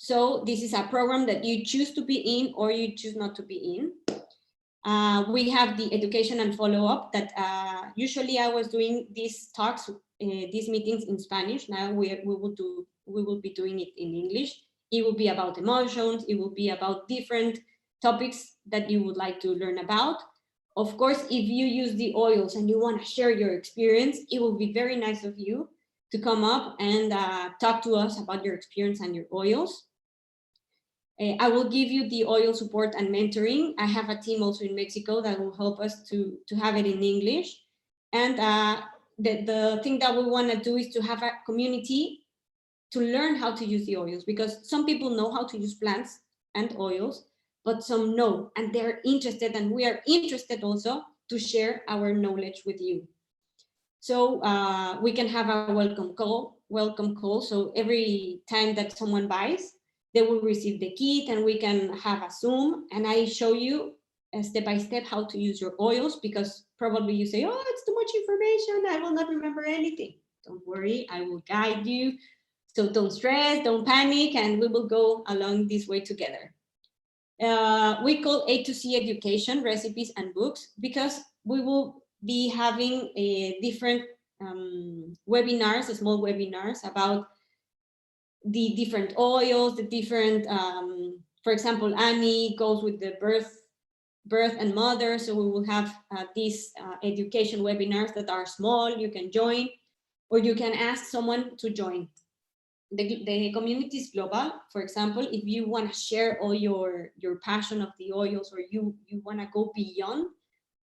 So this is a program that you choose to be in or you choose not to be in. We have the education and follow-up that usually I was doing these talks, these meetings in Spanish. Now we will be doing it in English. It will be about emotions. It will be about different topics that you would like to learn about. Of course, if you use the oils and you want to share your experience, it will be very nice of you to come up and talk to us about your experience and your oils. I will give you the oil support and mentoring. I have a team also in Mexico that will help us to have it in English. And the thing that we want to do is to have a community to learn how to use the oils, because some people know how to use plants and oils, but some know, and they're interested, and we are interested also to share our knowledge with you. So we can have a welcome call. So every time that someone buys, they will receive the kit, and we can have a Zoom, and I show you step by step how to use your oils, because probably you say, oh, it's too much information, I will not remember anything. Don't worry, I will guide you. So don't stress, don't panic, and we will go along this way together. We call A to C education, recipes and books, because we will be having different webinars, small webinars about the different oils, the different, for example, Annie goes with the birth and mother. So we will have these education webinars that are small. You can join, or you can ask someone to join. The community is global. For example, if you want to share all your passion of the oils, or you want to go beyond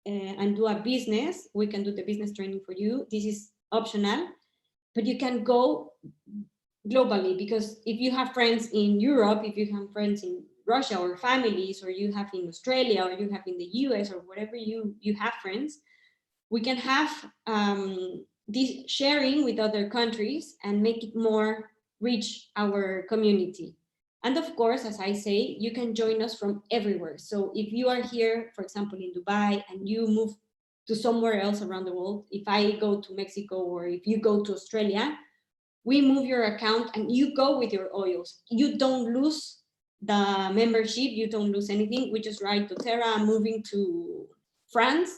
and do a business, we can do the business training for you. This is optional, but you can go globally, because if you have friends in Europe, if you have friends in Russia, or families, or you have in Australia, or you have in the US, or wherever you have friends, we can have this sharing with other countries and make it more reach our community. And of course, as I say, you can join us from everywhere. So if you are here, for example, in Dubai, and you move to somewhere else around the world, if I go to Mexico, or if you go to Australia, we move your account and you go with your oils. You don't lose the membership, you don't lose anything. We just write dōTERRA, I'm moving to France,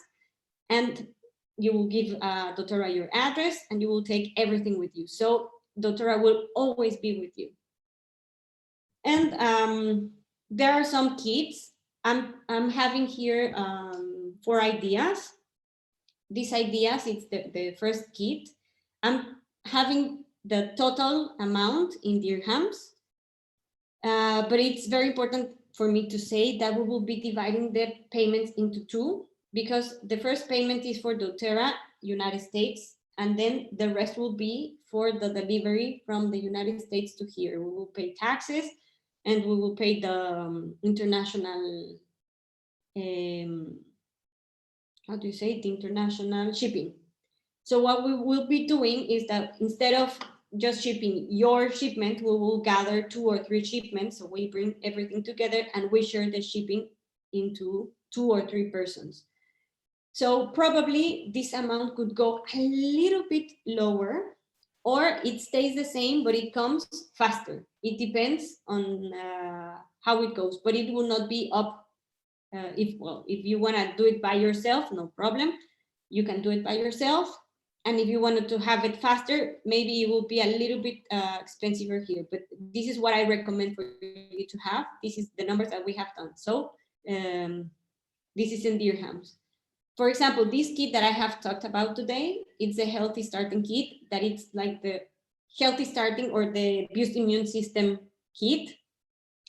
and you will give dōTERRA your address, and you will take everything with you. So dōTERRA will always be with you. And there are some kits. I'm having here 4 ideas. These ideas, it's the first kit. I'm having the total amount in dirhams, but it's very important for me to say that we will be dividing the payments into 2, because the first payment is for dōTERRA United States, and then the rest will be for the delivery from the United States to here. We will pay taxes, and we will pay the international, how do you say it? The international shipping. So what we will be doing is that instead of just shipping your shipment, we will gather 2 or 3 shipments. So we bring everything together and we share the shipping into 2 or 3 persons. So probably this amount could go a little bit lower, or it stays the same, but it comes faster. It depends on how it goes, but it will not be up. If you want to do it by yourself, no problem. You can do it by yourself. And if you wanted to have it faster, maybe it will be a little bit expensive here, but this is what I recommend for you to have. This is the numbers that we have done. So this is in dirhams. For example, this kit that I have talked about today, it's a healthy starting kit, that it's like the healthy starting or the boost immune system kit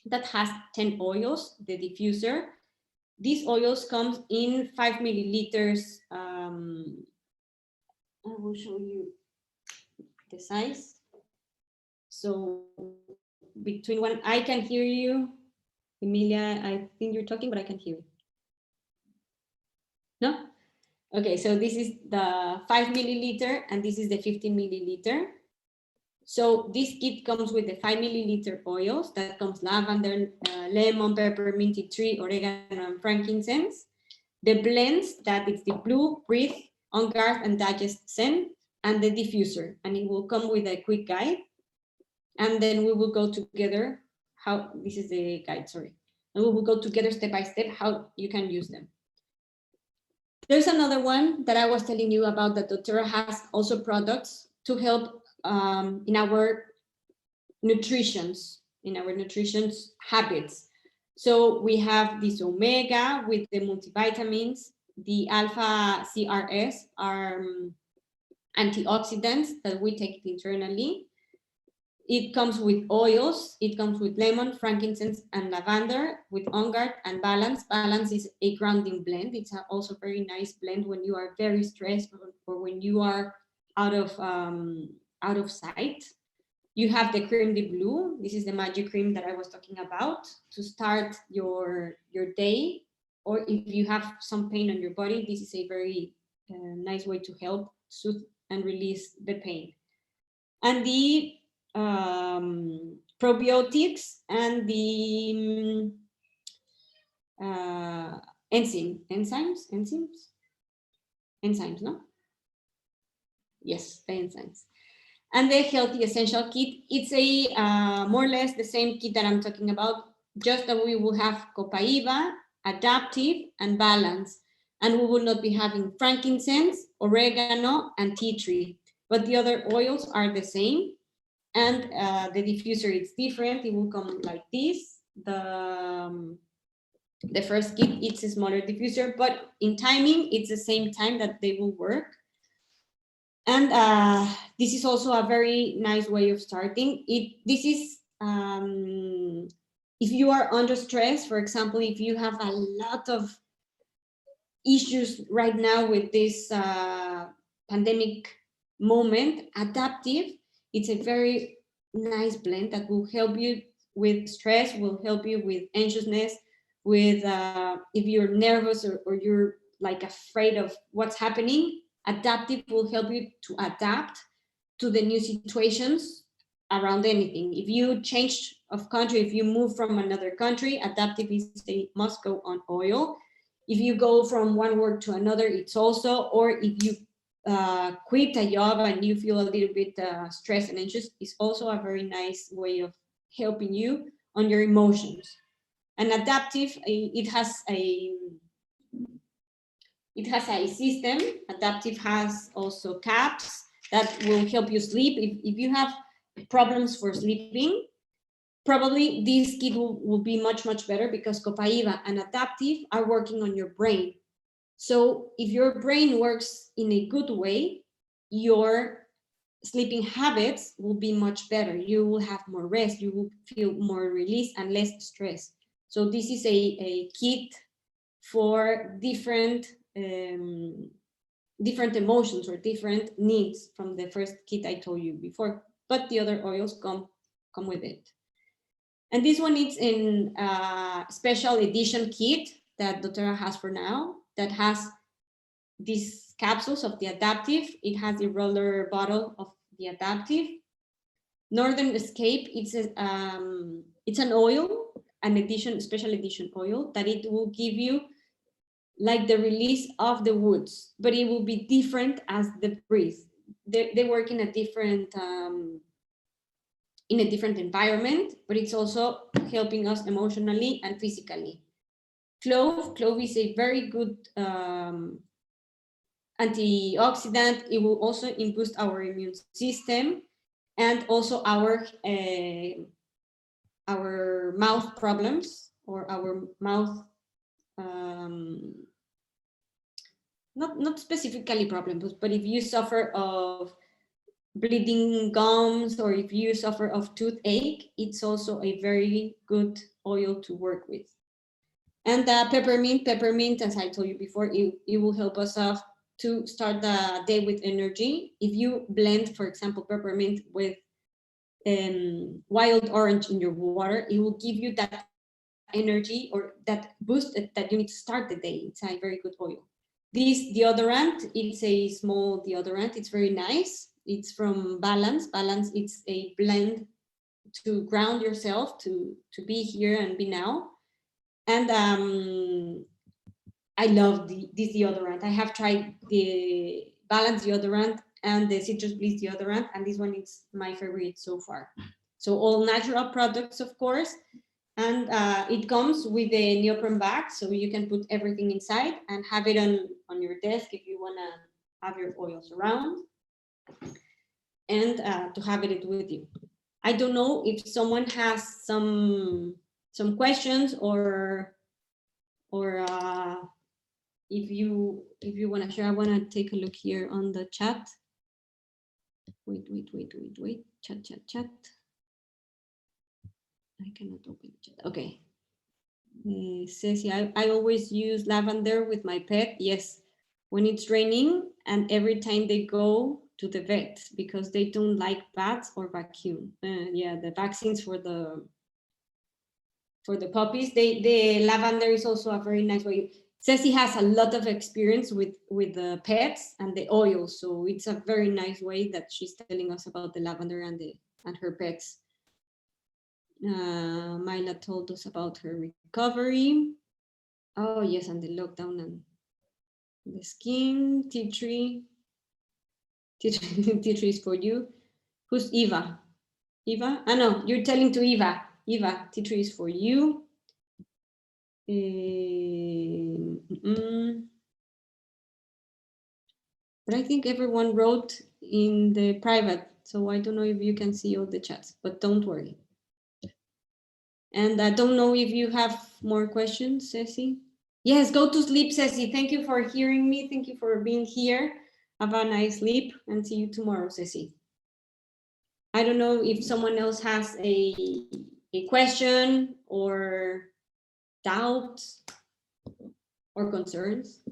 that has 10 oils, the diffuser, these oils come in 5 milliliters. I will show you the size. So between one, I can hear you, Emilia. I think you're talking, but I can't hear you. No? Okay, so this is the 5 milliliter and this is the 15 milliliter. So this kit comes with the 5 milliliter oils. That comes lavender, lemon, peppermint, tea tree, oregano, and frankincense. The blends, that is the blue, breathe, on guard, and digest scent, and the diffuser. And it will come with a quick guide. And then we will go together how, this is the guide, sorry. And we will go together step by step how you can use them. There's another one that I was telling you about that doTERRA has also products to help in our nutrition habits. So we have this omega with the multivitamins, the alpha CRS are antioxidants that we take internally. It comes with oils, it comes with lemon, frankincense, and lavender, with On Guard and Balance. Balance is a grounding blend. It's also very nice blend when you are very stressed or when you are out of sight. You have the Cream de Blue. This is the magic cream that I was talking about to start your day. Or if you have some pain on your body, this is a very nice way to help soothe and release the pain. And the probiotics and the enzymes, no? Yes, the enzymes. And the Healthy Essential Kit, it's a more or less the same kit that I'm talking about, just that we will have Copaiba, Adaptive, and Balance. And we will not be having frankincense, oregano, and tea tree. But the other oils are the same. And the diffuser is different. It will come like this. The first kit, it's a smaller diffuser, but in timing, it's the same time that they will work. And this is also a very nice way of starting. This is, if you are under stress, for example, if you have a lot of issues right now with this pandemic moment, Adaptive, it's a very nice blend that will help you with stress, will help you with anxiousness, with if you're nervous or you're like afraid of what's happening. Adaptive will help you to adapt to the new situations around anything. If you change of country, if you move from another country, Adaptive is a must go on oil. If you go from one work to another, it's also, or if you quit a job and you feel a little bit stressed and anxious, it's also a very nice way of helping you on your emotions. And Adaptive, it has a system. Adaptive has also caps that will help you sleep. If you have problems for sleeping, probably this kit will be much, much better because Copaiba and Adaptive are working on your brain. So if your brain works in a good way, your sleeping habits will be much better. You will have more rest, you will feel more release and less stress. So this is a kit for different emotions or different needs from the first kit I told you before, but the other oils come with it. And this one is in a special edition kit that doTERRA has for now, that has these capsules of the Adaptive. It has the roller bottle of the Adaptive. Northern Escape, it's an oil, special edition oil that it will give you like the release of the woods, but it will be different as the breathe. They work in a different environment, but it's also helping us emotionally and physically. Clove is a very good antioxidant. It will also boost our immune system and also our mouth problems or our mouth not specifically problems, but if you suffer of bleeding gums or if you suffer of toothache, it's also a very good oil to work with. And peppermint, as I told you before, it will help us to start the day with energy. If you blend, for example, peppermint with wild orange in your water, it will give you that energy or that boost that you need to start the day. It's a very good oil. This deodorant, it's a small deodorant. It's very nice. It's from Balance. Balance, it's a blend to ground yourself, to be here and be now. And I love this deodorant. I have tried the Balance deodorant and the Citrus Bliss deodorant, and this one is my favorite so far. So all natural products, of course, and it comes with a neoprene bag, so you can put everything inside and have it on your desk if you want to have your oils around, and to have it with you. I don't know if someone has some questions or if you want to share. I want to take a look here on the chat. Wait. Chat. I cannot open the chat. Okay. Ceci, I always use lavender with my pet. Yes, when it's raining and every time they go to the vet because they don't like bats or vacuum. Yeah, the vaccines for the puppies. The lavender is also a very nice way. Ceci has a lot of experience with the pets and the oils, so it's a very nice way that she's telling us about the lavender and her pets. Myla told us about her recovery. Oh yes, and the lockdown and the skin. Tea tree is for you. Who's Eva? Eva? Ah no, you're telling to Eva. Eva, tea tree is for you. But I think everyone wrote in the private, so I don't know if you can see all the chats, but don't worry. And I don't know if you have more questions, Ceci. Yes, go to sleep, Ceci. Thank you for hearing me. Thank you for being here. Have a nice sleep and see you tomorrow, Ceci. I don't know if someone else has a question or doubts or concerns.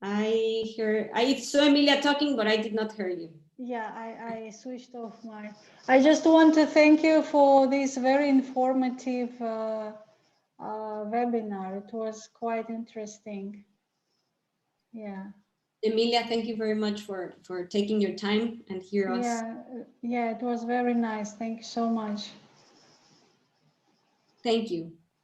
I saw Emilia talking, but I did not hear you. Yeah, I switched off my. I just want to thank you for this very informative webinar. It was quite interesting. Yeah. Emilia, thank you very much for taking your time and hear us. Yeah, it was very nice. Thank you so much. Thank you.